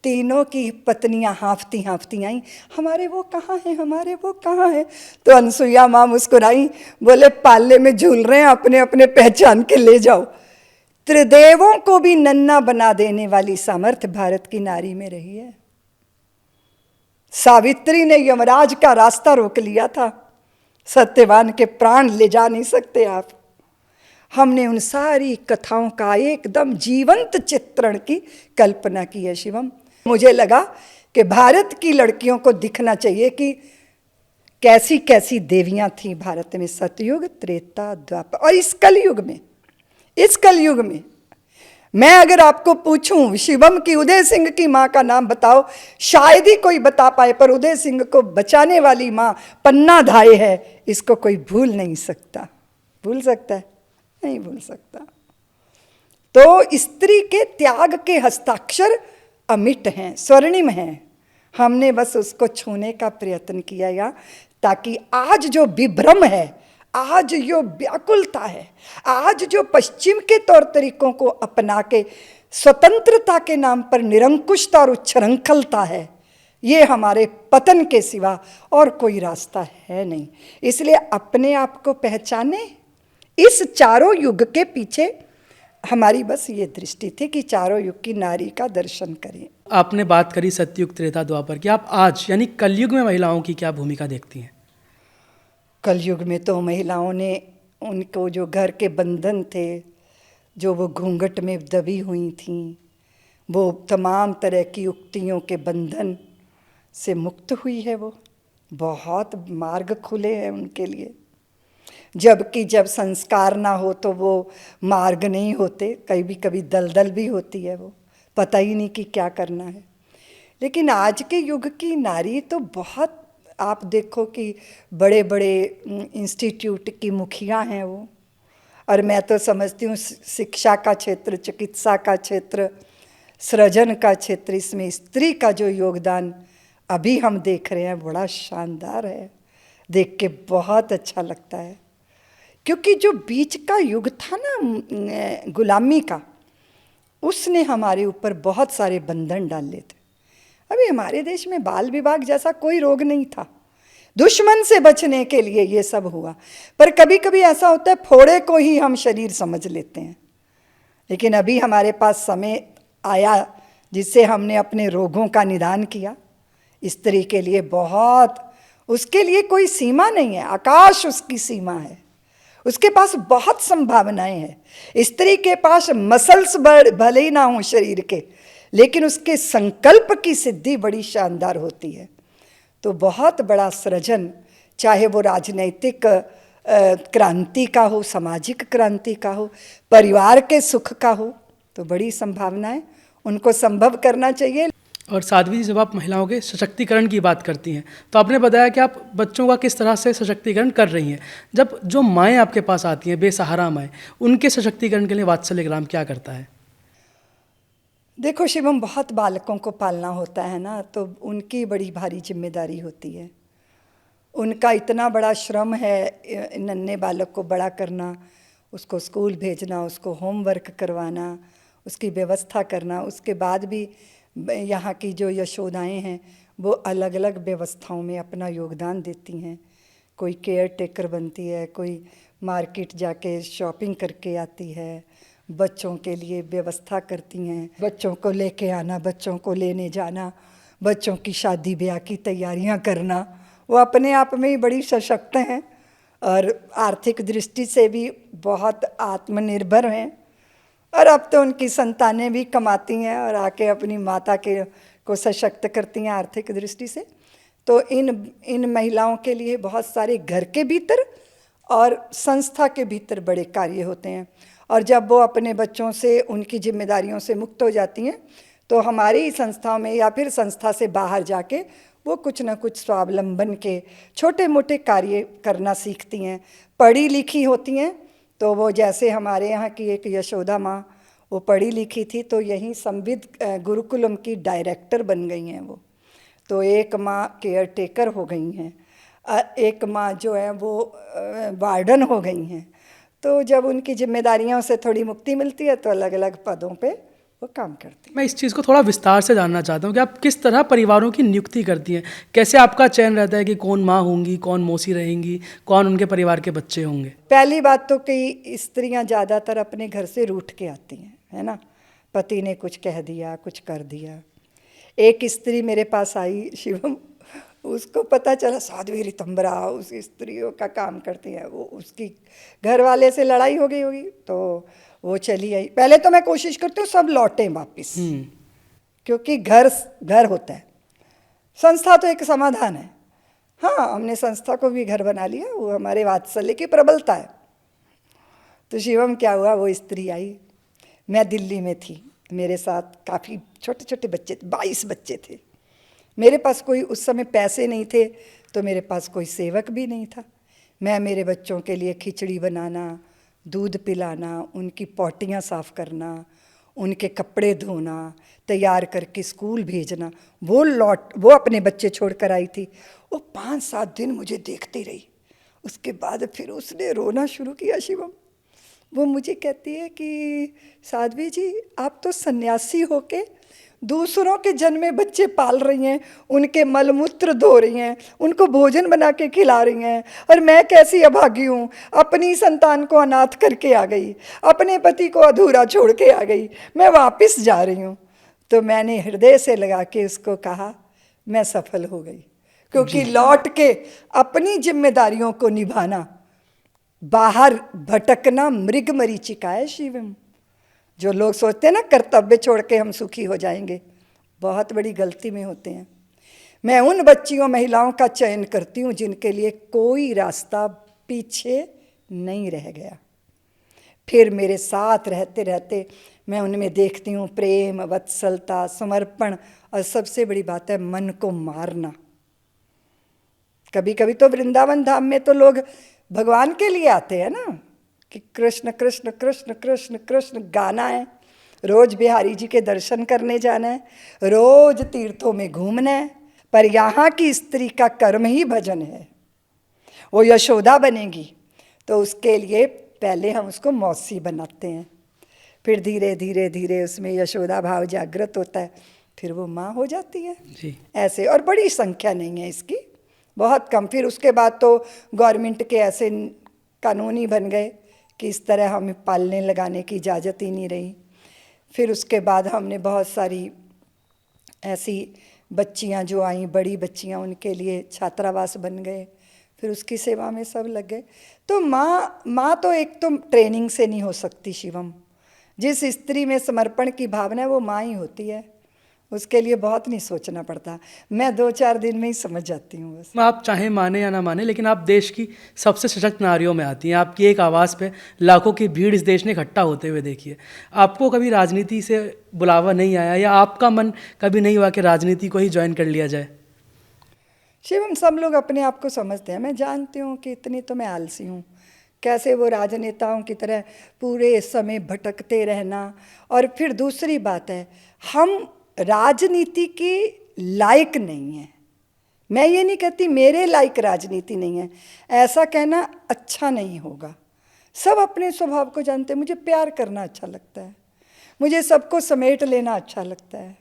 तीनों की पत्नियां हांफती हांफती आई, हमारे वो कहाँ हैं, हमारे वो कहाँ हैं। तो अनसुईया माँ मुस्कुराई, बोले पालने में झूल रहे हैं, अपने अपने पहचान के ले जाओ। त्रिदेवों को भी नन्हा बना देने वाली सामर्थ्य भारत की नारी में रही है। सावित्री ने यमराज का रास्ता रोक लिया था, सत्यवान के प्राण ले जा नहीं सकते आप। हमने उन सारी कथाओं का एकदम जीवंत चित्रण की कल्पना की है शिवम। मुझे लगा कि भारत की लड़कियों को दिखना चाहिए कि कैसी कैसी देवियां थीं भारत में, सतयुग त्रेता द्वापर और इस कलयुग में मैं अगर आपको पूछूं शिवम की उदय सिंह की माँ का नाम बताओ, शायद ही कोई बता पाए, पर उदय सिंह को बचाने वाली माँ पन्ना धाय है, इसको कोई भूल नहीं सकता। भूल सकता है? नहीं भूल सकता। तो स्त्री के त्याग के हस्ताक्षर अमिट हैं, स्वर्णिम हैं। हमने बस उसको छूने का प्रयत्न किया यहाँ, ताकि आज जो विभ्रम है, आज जो व्याकुलता है, आज जो पश्चिम के तौर तरीकों को अपना के स्वतंत्रता के नाम पर निरंकुशता और उच्छृंखलता है, ये हमारे पतन के सिवा और कोई रास्ता है नहीं। इसलिए अपने आप को पहचाने। इस चारों युग के पीछे हमारी बस ये दृष्टि थी कि चारों युग की नारी का दर्शन करें। आपने बात करी सतयुग त्रेता द्वापर की, आप आज यानी कलयुग में महिलाओं की क्या भूमिका देखती हैं? कलयुग में तो महिलाओं ने उनको जो घर के बंधन थे, जो वो घूंघट में दबी हुई थीं, वो तमाम तरह की उक्तियों के बंधन से मुक्त हुई है। वो बहुत मार्ग खुले हैं उनके लिए। जबकि जब संस्कार ना हो तो वो मार्ग नहीं होते, कभी कभी दलदल भी होती है, वो पता ही नहीं कि क्या करना है। लेकिन आज के युग की नारी तो बहुत, आप देखो कि बड़े बड़े इंस्टीट्यूट की मुखिया हैं वो। और मैं तो समझती हूँ शिक्षा का क्षेत्र, चिकित्सा का क्षेत्र, सृजन का क्षेत्र, इसमें स्त्री का जो योगदान अभी हम देख रहे हैं बड़ा शानदार है। देख के बहुत अच्छा लगता है, क्योंकि जो बीच का युग था ना गुलामी का, उसने हमारे ऊपर बहुत सारे बंधन डाले थे। अभी हमारे देश में बाल विवाह जैसा कोई रोग नहीं था, दुश्मन से बचने के लिए ये सब हुआ। पर कभी कभी ऐसा होता है फोड़े को ही हम शरीर समझ लेते हैं। लेकिन अभी हमारे पास समय आया जिससे हमने अपने रोगों का निदान किया। स्त्री के लिए बहुत, उसके लिए कोई सीमा नहीं है, आकाश उसकी सीमा है। उसके पास बहुत संभावनाएं हैं। स्त्री के पास मसल्स भले ही ना हो शरीर के, लेकिन उसके संकल्प की सिद्धि बड़ी शानदार होती है। तो बहुत बड़ा सृजन, चाहे वो राजनैतिक क्रांति का हो, सामाजिक क्रांति का हो, परिवार के सुख का हो, तो बड़ी संभावनाएं उनको संभव करना चाहिए। और साध्वी जी, जब आप महिलाओं के सशक्तिकरण की बात करती हैं तो आपने बताया कि आप बच्चों का किस तरह से सशक्तिकरण कर रही हैं। जब जो माएँ आपके पास आती हैं, बेसहारा माएँ, उनके सशक्तिकरण के लिए वात्सल्य ग्राम क्या करता है? देखो शिवम, बहुत बालकों को पालना होता है ना, तो उनकी बड़ी भारी जिम्मेदारी होती है। उनका इतना बड़ा श्रम है नन्हे बालक को बड़ा करना, उसको स्कूल भेजना, उसको होमवर्क करवाना, उसकी व्यवस्था करना। उसके बाद भी यहाँ की जो यशोदाएँ हैं वो अलग अलग व्यवस्थाओं में अपना योगदान देती हैं। कोई केयर टेकर बनती है, कोई मार्केट जाके शॉपिंग करके आती है, बच्चों के लिए व्यवस्था करती हैं, बच्चों को लेके आना, बच्चों को लेने जाना, बच्चों की शादी ब्याह की तैयारियां करना। वो अपने आप में ही बड़ी सशक्त हैं और आर्थिक दृष्टि से भी बहुत आत्मनिर्भर हैं। और अब तो उनकी संतानें भी कमाती हैं और आके अपनी माता के को सशक्त करती हैं आर्थिक दृष्टि से। तो इन महिलाओं के लिए बहुत सारे घर के भीतर और संस्था के भीतर बड़े कार्य होते हैं। और जब वो अपने बच्चों से उनकी जिम्मेदारियों से मुक्त हो जाती हैं तो हमारी संस्थाओं में या फिर संस्था से बाहर जाके वो कुछ ना कुछ स्वावलंबन के छोटे मोटे कार्य करना सीखती हैं। पढ़ी लिखी होती हैं तो वो जैसे हमारे यहाँ की एक यशोदा माँ, वो पढ़ी लिखी थी तो यहीं संविद गुरुकुलम की डायरेक्टर बन गई हैं वो। तो एक माँ केयर टेकर हो गई हैं, एक माँ जो है वो वार्डन हो गई हैं। तो जब उनकी जिम्मेदारियों से थोड़ी मुक्ति मिलती है तो अलग अलग पदों पे वो काम करती हैं। मैं इस चीज़ को थोड़ा विस्तार से जानना चाहता हूँ कि आप किस तरह परिवारों की नियुक्ति करती हैं, कैसे आपका चयन रहता है कि कौन माँ होंगी, कौन मौसी रहेंगी, कौन उनके परिवार के बच्चे होंगे? पहली बात तो कि स्त्रियां ज़्यादातर अपने घर से रूठ के आती हैं, है ना। पति ने कुछ कह दिया, कुछ कर दिया। एक स्त्री मेरे पास आई शिवम, उसको पता चला साध्वी ऋतंबरा उस स्त्रियों का काम करती है, वो उसकी घर वाले से लड़ाई हो गई होगी तो वो चली आई। पहले तो मैं कोशिश करती हूँ सब लौटें वापस, क्योंकि घर होता है, संस्था तो एक समाधान है। हाँ, हमने संस्था को भी घर बना लिया, वो हमारे वात्सल्य की प्रबलता है। तो शिवम क्या हुआ, वो स्त्री आई, मैं दिल्ली में थी, मेरे साथ काफ़ी छोटे छोटे बच्चे थे, 22 बच्चे थे। मेरे पास कोई उस समय पैसे नहीं थे तो मेरे पास कोई सेवक भी नहीं था। मैं मेरे बच्चों के लिए खिचड़ी बनाना, दूध पिलाना, उनकी पॉटियाँ साफ़ करना, उनके कपड़े धोना, तैयार करके स्कूल भेजना। वो अपने बच्चे छोड़ कर आई थी। वो 5-7 दिन मुझे देखती रही, उसके बाद फिर उसने रोना शुरू किया शिवम। वो मुझे कहती है कि साध्वी जी, आप तो सन्यासी होके दूसरों के जन्मे बच्चे पाल रही हैं, उनके मलमूत्र धो रही हैं, उनको भोजन बना के खिला रही हैं, और मैं कैसी अभागी हूँ, अपनी संतान को अनाथ करके आ गई, अपने पति को अधूरा छोड़ के आ गई, मैं वापस जा रही हूँ। तो मैंने हृदय से लगा के उसको कहा, मैं सफल हो गई, क्योंकि लौट के अपनी जिम्मेदारियों को निभाना, बाहर भटकना मृग मरीचिका है शिवम। जो लोग सोचते हैं ना कर्तव्य छोड़ के हम सुखी हो जाएंगे, बहुत बड़ी गलती में होते हैं। मैं उन बच्चियों महिलाओं का चयन करती हूँ जिनके लिए कोई रास्ता पीछे नहीं रह गया। फिर मेरे साथ रहते रहते मैं उनमें देखती हूँ प्रेम, वत्सलता, समर्पण, और सबसे बड़ी बात है मन को मारना। कभी कभी तो वृंदावन धाम में तो लोग भगवान के लिए आते हैं ना, कि कृष्ण कृष्ण कृष्ण कृष्ण कृष्ण गाना है, रोज बिहारी जी के दर्शन करने जाना है, रोज तीर्थों में घूमना है। पर यहाँ की स्त्री का कर्म ही भजन है। वो यशोदा बनेगी तो उसके लिए पहले हम उसको मौसी बनाते हैं, फिर धीरे धीरे धीरे उसमें यशोदा भाव जागृत होता है, फिर वो माँ हो जाती है जी। ऐसे। और बड़ी संख्या नहीं है इसकी, बहुत कम। फिर उसके बाद तो गवर्नमेंट के ऐसे कानून ही बन गए कि इस तरह हमें पालने लगाने की इजाज़त ही नहीं रही। फिर उसके बाद हमने बहुत सारी ऐसी बच्चियां जो आईं, बड़ी बच्चियां, उनके लिए छात्रावास बन गए, फिर उसकी सेवा में सब लग गए। तो माँ तो एक तो ट्रेनिंग से नहीं हो सकती शिवम। जिस स्त्री में समर्पण की भावना है वो माँ ही होती है, उसके लिए बहुत नहीं सोचना पड़ता। मैं 2-4 दिन में ही समझ जाती हूँ बस। आप चाहे माने या ना माने, लेकिन आप देश की सबसे सशक्त नारियों में आती हैं। आपकी एक आवाज़ पे लाखों की भीड़ इस देश ने इकट्ठा होते हुए देखी है। आपको कभी राजनीति से बुलावा नहीं आया, या आपका मन कभी नहीं हुआ कि राजनीति को ही ज्वाइन कर लिया जाए? शिवम, सब लोग अपने आप को समझते हैं, मैं जानती हूँ कि इतनी तो मैं आलसी हूँ। कैसे वो राजनेताओं की तरह पूरे समय भटकते रहना। और फिर दूसरी बात है, हम राजनीति के लायक नहीं हैं। मैं ये नहीं कहती मेरे लायक राजनीति नहीं है, ऐसा कहना अच्छा नहीं होगा। सब अपने स्वभाव को जानते हैं। मुझे प्यार करना अच्छा लगता है, मुझे सबको समेट लेना अच्छा लगता है,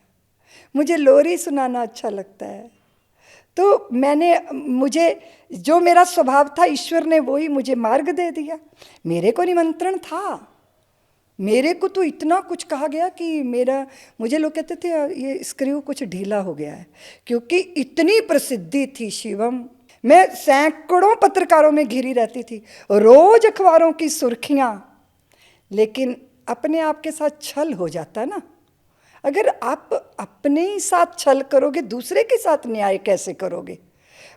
मुझे लोरी सुनाना अच्छा लगता है। तो मुझे जो मेरा स्वभाव था, ईश्वर ने वही मुझे मार्ग दे दिया। मेरे को निमंत्रण था, मेरे को तो इतना कुछ कहा गया कि मुझे लोग कहते थे ये स्क्रू कुछ ढीला हो गया है, क्योंकि इतनी प्रसिद्धि थी शिवम। मैं सैकड़ों पत्रकारों में घिरी रहती थी, रोज अखबारों की सुर्खियां, लेकिन अपने आप के साथ छल हो जाता ना। अगर आप अपने ही साथ छल करोगे, दूसरे के साथ न्याय कैसे करोगे?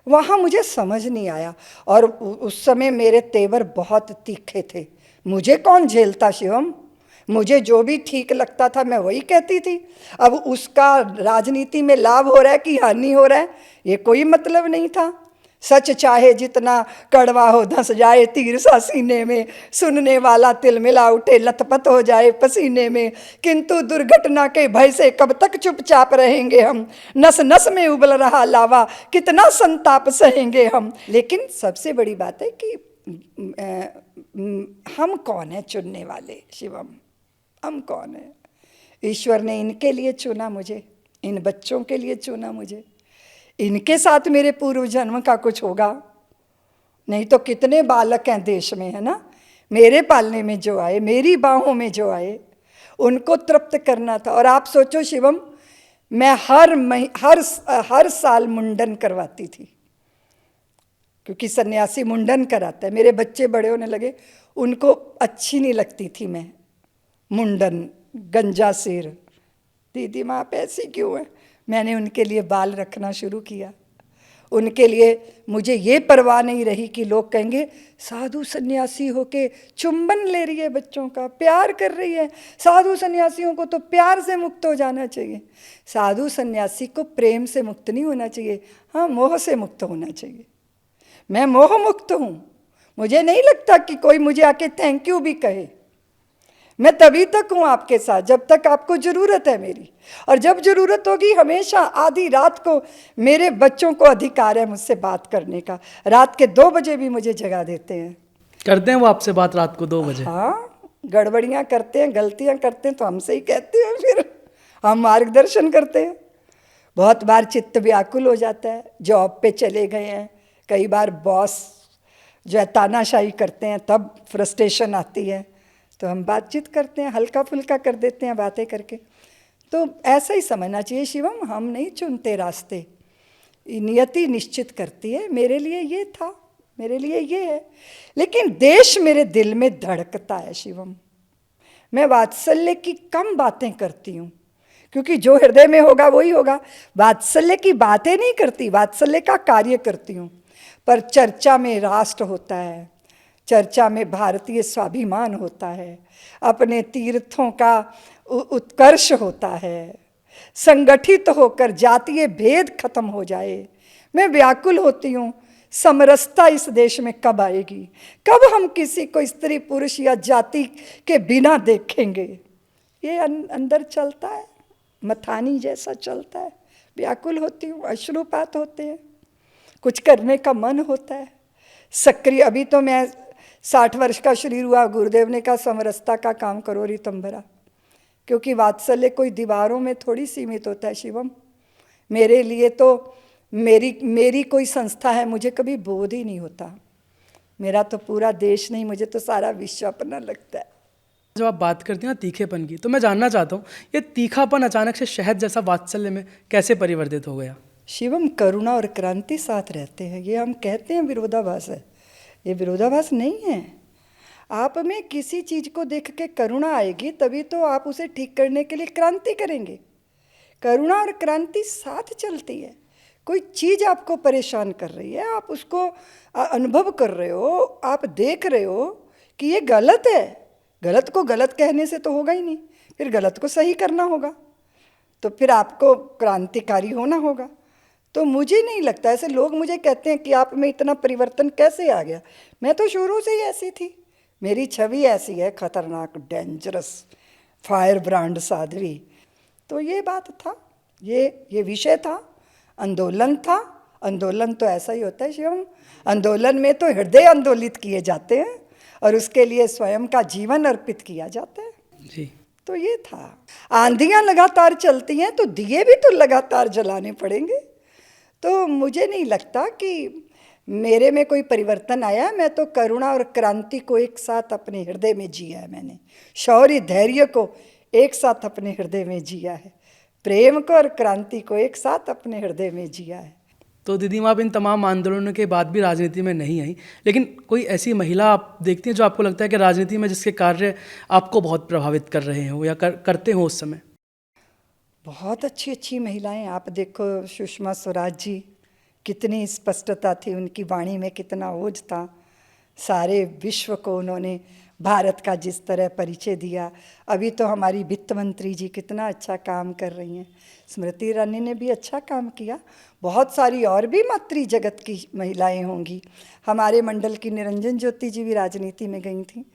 वहाँ मुझे समझ नहीं आया। और उस समय मेरे तेवर बहुत तीखे थे। मुझे कौन झेलता शिवम? मुझे जो भी ठीक लगता था मैं वही कहती थी। अब उसका राजनीति में लाभ हो रहा है कि हानि हो रहा है, ये कोई मतलब नहीं था। सच चाहे जितना कड़वा हो, धंस जाए तीर सा सीने में, सुनने वाला तिलमिला उठे लथपथ हो जाए पसीने में, किंतु दुर्घटना के भय से कब तक चुपचाप रहेंगे हम, नस नस में उबल रहा लावा कितना संताप सहेंगे हम। लेकिन सबसे बड़ी बात है कि हम कौन है चुनने वाले शिवम? हम कौन है? ईश्वर ने इनके लिए चुना मुझे, इन बच्चों के लिए चुना मुझे। इनके साथ मेरे पूर्व जन्म का कुछ होगा, नहीं तो कितने बालक हैं देश में, है ना? मेरे पालने में जो आए, मेरी बाहों में जो आए, उनको तृप्त करना था। और आप सोचो शिवम, मैं हर साल मुंडन करवाती थी, क्योंकि सन्यासी मुंडन कराता है। मेरे बच्चे बड़े होने लगे, उनको अच्छी नहीं लगती थी मैं मुंडन, गंजा सिर। दीदी माँ आप ऐसी क्यों है? मैंने उनके लिए बाल रखना शुरू किया। उनके लिए मुझे ये परवाह नहीं रही कि लोग कहेंगे साधु सन्यासी होके चुंबन ले रही है बच्चों का, प्यार कर रही है। साधु सन्यासियों को तो प्यार से मुक्त हो जाना चाहिए। साधु सन्यासी को प्रेम से मुक्त नहीं होना चाहिए, हाँ मोह से मुक्त होना चाहिए। मैं मोह मुक्त हूँ। मुझे नहीं लगता कि कोई मुझे आके थैंक यू भी कहे। मैं तभी तक हूँ आपके साथ जब तक आपको ज़रूरत है मेरी, और जब ज़रूरत होगी हमेशा आधी रात को मेरे बच्चों को अधिकार है मुझसे बात करने का। रात के 2 बजे भी मुझे जगा देते हैं। करते हैं वो आपसे बात रात को 2 बजे? हाँ, गड़बड़ियाँ करते हैं, गलतियाँ करते हैं तो हमसे ही कहते हैं, फिर हम मार्गदर्शन करते हैं। बहुत बार चित्त व्याकुल हो जाता है, जॉब पे चले गए हैं, कई बार बॉस जो है तानाशाही करते हैं, तब फ्रस्ट्रेशन आती है, तो हम बातचीत करते हैं, हल्का फुल्का कर देते हैं बातें करके। तो ऐसा ही समझना चाहिए शिवम, हम नहीं चुनते रास्ते, नियति निश्चित करती है। मेरे लिए ये था, मेरे लिए ये है, लेकिन देश मेरे दिल में धड़कता है शिवम। मैं वात्सल्य की कम बातें करती हूँ, क्योंकि जो हृदय में होगा वही होगा। वात्सल्य की बातें नहीं करती, वात्सल्य का कार्य करती हूँ। पर चर्चा में राष्ट्र होता है, चर्चा में भारतीय स्वाभिमान होता है, अपने तीर्थों का उत्कर्ष होता है, संगठित होकर जातीय भेद खत्म हो जाए। मैं व्याकुल होती हूँ, समरसता इस देश में कब आएगी? कब हम किसी को स्त्री पुरुष या जाति के बिना देखेंगे? ये अंदर चलता है, मथानी जैसा चलता है। व्याकुल होती हूँ, अश्रुपात होते हैं, कुछ करने का मन होता है सक्रिय। अभी तो मैं 60 वर्ष का शरीर हुआ, गुरुदेव ने कहा समरसता का काम करो ऋतंबरा, क्योंकि वात्सल्य कोई दीवारों में थोड़ी सीमित होता है शिवम। मेरे लिए तो मेरी कोई संस्था है, मुझे कभी बोध ही नहीं होता। मेरा तो पूरा देश नहीं, मुझे तो सारा विश्व अपना लगता है। जब आप बात करते हैं ना तीखेपन की, तो मैं जानना चाहता हूँ ये तीखापन अचानक से शहद जैसा वात्सल्य में कैसे परिवर्तित हो गया? शिवम, करुणा और क्रांति साथ रहते हैं। ये हम कहते हैं विरोधाभास है, ये विरोधाभास नहीं है। आप में किसी चीज़ को देख के करुणा आएगी, तभी तो आप उसे ठीक करने के लिए क्रांति करेंगे। करुणा और क्रांति साथ चलती है। कोई चीज़ आपको परेशान कर रही है, आप उसको अनुभव कर रहे हो, आप देख रहे हो कि ये गलत है। गलत को गलत कहने से तो होगा ही नहीं, फिर गलत को सही करना होगा, तो फिर आपको क्रांतिकारी होना होगा। तो मुझे नहीं लगता, ऐसे लोग मुझे कहते हैं कि आप में इतना परिवर्तन कैसे आ गया। मैं तो शुरू से ही ऐसी थी, मेरी छवि ऐसी है, खतरनाक, डेंजरस, फायर ब्रांड साध्वी। तो ये बात था, ये विषय था, आंदोलन था। आंदोलन तो ऐसा ही होता है शिवम, आंदोलन में तो हृदय आंदोलित किए जाते हैं और उसके लिए स्वयं का जीवन अर्पित किया जाता है जी। तो ये था। आंधियाँ लगातार चलती हैं तो दिए भी तो लगातार जलाने पड़ेंगे। तो मुझे नहीं लगता कि मेरे में कोई परिवर्तन आया। मैं तो करुणा और क्रांति को एक साथ अपने हृदय में जिया है मैंने, शौर्य धैर्य को एक साथ अपने हृदय में जिया है, प्रेम को और क्रांति को एक साथ अपने हृदय में जिया है। तो दीदी माँ, आप इन तमाम आंदोलनों के बाद भी राजनीति में नहीं आई, लेकिन कोई ऐसी महिला आप देखती हैं जो आपको लगता है कि राजनीति में जिसके कार्य आपको बहुत प्रभावित कर रहे हो या करते हो उस समय? बहुत अच्छी अच्छी महिलाएं, आप देखो सुषमा स्वराज जी, कितनी स्पष्टता थी उनकी वाणी में, कितना ओज था। सारे विश्व को उन्होंने भारत का जिस तरह परिचय दिया। अभी तो हमारी वित्त मंत्री जी कितना अच्छा काम कर रही हैं, स्मृति ईरानी ने भी अच्छा काम किया। बहुत सारी और भी मातृ जगत की महिलाएं होंगी। हमारे मंडल की निरंजन ज्योति जी भी राजनीति में गई थी।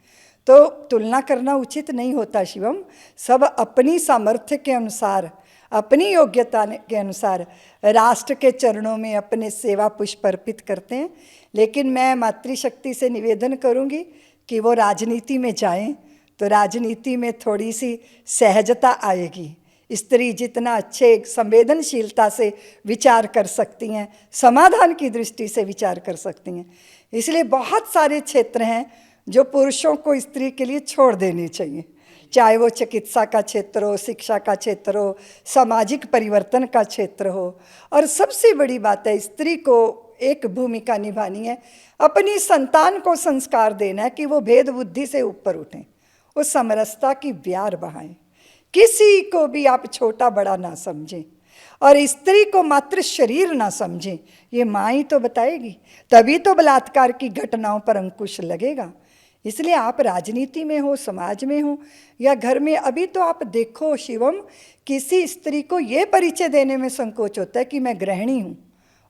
तो तुलना करना उचित नहीं होता शिवम। सब अपनी सामर्थ्य के अनुसार, अपनी योग्यता के अनुसार राष्ट्र के चरणों में अपने सेवा पुष्प अर्पित करते हैं। लेकिन मैं मातृशक्ति से निवेदन करूंगी कि वो राजनीति में जाएं तो राजनीति में थोड़ी सी सहजता आएगी। स्त्री जितना अच्छे संवेदनशीलता से विचार कर सकती हैं, समाधान की दृष्टि से विचार कर सकती हैं। इसलिए बहुत सारे क्षेत्र हैं जो पुरुषों को स्त्री के लिए छोड़ देने चाहिए, चाहे वो चिकित्सा का क्षेत्र हो, शिक्षा का क्षेत्र हो, सामाजिक परिवर्तन का क्षेत्र हो। और सबसे बड़ी बात है, स्त्री को एक भूमिका निभानी है, अपनी संतान को संस्कार देना है कि वो भेद बुद्धि से ऊपर उठें, वो समरसता की ब्यार बहाएं, किसी को भी आप छोटा बड़ा ना समझें और स्त्री को मात्र शरीर ना समझें। ये माँ ही तो बताएगी, तभी तो बलात्कार की घटनाओं पर अंकुश लगेगा। इसलिए आप राजनीति में हो, समाज में हो या घर में, अभी तो आप देखो शिवम, किसी स्त्री को ये परिचय देने में संकोच होता है कि मैं गृहिणी हूँ,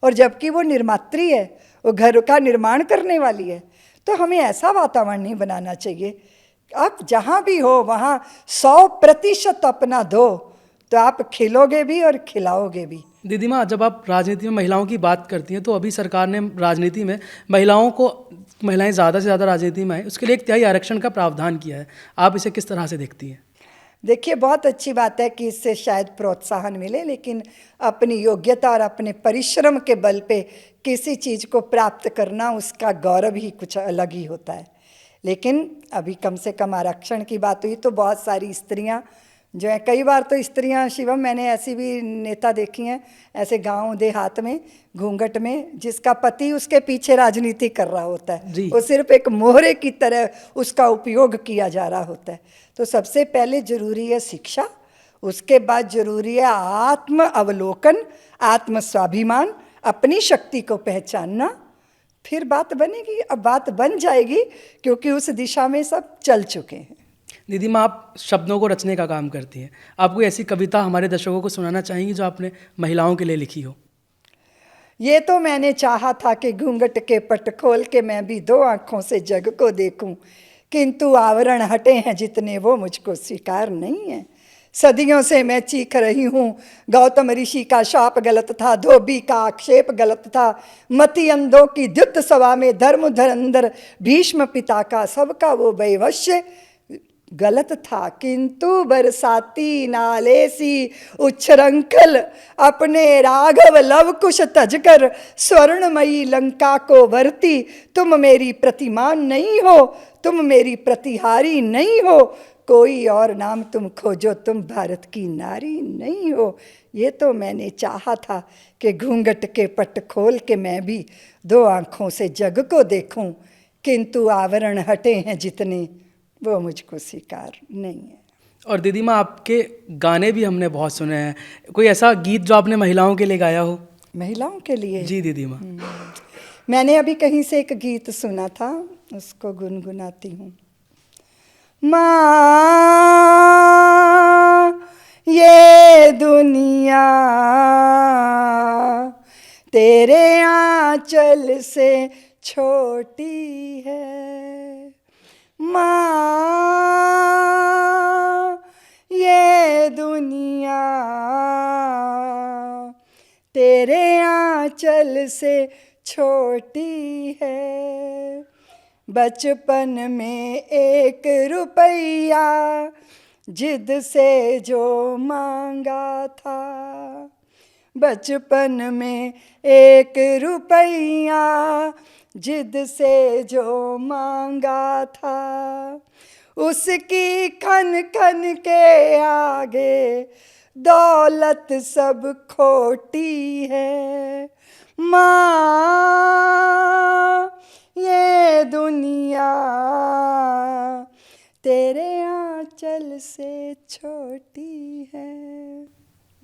और जबकि वो निर्मात्री है, वो घर का निर्माण करने वाली है। तो हमें ऐसा वातावरण नहीं बनाना चाहिए। आप जहाँ भी हो वहाँ 100% अपना दो, तो आप खिलोगे भी और खिलाओगे भी। दीदी माँ, जब आप राजनीति में महिलाओं की बात करती हैं तो अभी सरकार ने राजनीति में महिलाएं ज़्यादा से ज़्यादा राजनीति में आए, उसके लिए 1/3 आरक्षण का प्रावधान किया है। आप इसे किस तरह से देखती हैं? देखिए, बहुत अच्छी बात है कि इससे शायद प्रोत्साहन मिले, लेकिन अपनी योग्यता और अपने परिश्रम के बल पे किसी चीज़ को प्राप्त करना, उसका गौरव ही कुछ अलग ही होता है। लेकिन अभी कम से कम आरक्षण की बात हुई तो बहुत सारी स्त्रियां जो है, कई बार तो स्त्रियां शिवम, मैंने ऐसी भी नेता देखी हैं ऐसे गांव देहात में, घूंघट में, जिसका पति उसके पीछे राजनीति कर रहा होता है, वो सिर्फ एक मोहरे की तरह उसका उपयोग किया जा रहा होता है। तो सबसे पहले जरूरी है शिक्षा, उसके बाद जरूरी है आत्म अवलोकन, आत्म स्वाभिमान, अपनी शक्ति को पहचानना, फिर बात बनेगी। अब बात बन जाएगी क्योंकि उस दिशा में सब चल चुके हैं। दीदी माँ, आप शब्दों को रचने का काम करती हैं, आप कोई ऐसी कविता हमारे दर्शकों को सुनाना चाहेंगी जो आपने महिलाओं के लिए लिखी हो? ये तो मैंने चाहा था कि घूंघट के पट खोल के मैं भी 2 आँखों से जग को देखूं, किंतु आवरण हटे हैं जितने वो मुझको स्वीकार नहीं है। सदियों से मैं चीख रही हूँ, गौतम ऋषि का शाप गलत था, धोबी का आक्षेप गलत था, मति अंधों की द्युत सभा में धर्म धुरंधर भीष्म पिता का सबका वो वैवश्य गलत था, किंतु बरसाती नाले सी उच्छृंखल अपने राघव लव कुश तजकर स्वर्णमयी लंका को भरती, तुम मेरी प्रतिमान नहीं हो, तुम मेरी प्रतिहारी नहीं हो, कोई और नाम तुम खोजो, तुम भारत की नारी नहीं हो। ये तो मैंने चाहा था कि घूंघट के पट खोल के मैं भी 2 आँखों से जग को देखूं, किंतु आवरण हटे हैं जितने वो मुझको स्वीकार नहीं है। और दीदी माँ, आपके गाने भी हमने बहुत सुने हैं, कोई ऐसा गीत जो आपने महिलाओं के लिए गाया हो? महिलाओं के लिए? जी दीदी माँ। मैंने अभी कहीं से एक गीत सुना था, उसको गुनगुनाती हूँ। माँ ये दुनिया तेरे आंचल से छोटी है, माँ ये दुनिया तेरे आंचल से छोटी है। बचपन में 1 रुपया जिद से जो मांगा था, बचपन में 1 रुपया जिद से जो मांगा था, उसकी खन खन के आगे दौलत सब खोटी है। माँ ये दुनिया तेरे आंचल से छोटी है।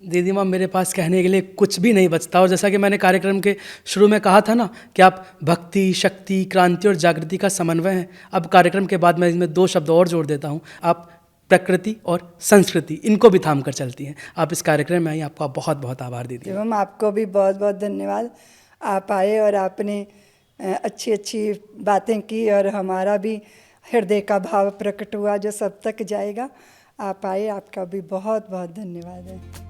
दीदी माँ, मेरे पास कहने के लिए कुछ भी नहीं बचता। और जैसा कि मैंने कार्यक्रम के शुरू में कहा था ना कि आप भक्ति, शक्ति, क्रांति और जागृति का समन्वय हैं। अब कार्यक्रम के बाद मैं इसमें 2 शब्द और जोड़ देता हूँ। आप प्रकृति और संस्कृति, इनको भी थाम कर चलती हैं। आप इस कार्यक्रम में आई, आपका बहुत बहुत आभार दीदी। एवं आपको भी बहुत बहुत धन्यवाद। आप आए और आपने अच्छी अच्छी बातें की और हमारा भी हृदय का भाव प्रकट हुआ जो सब तक जाएगा। आप आए, आपका भी बहुत बहुत धन्यवाद है।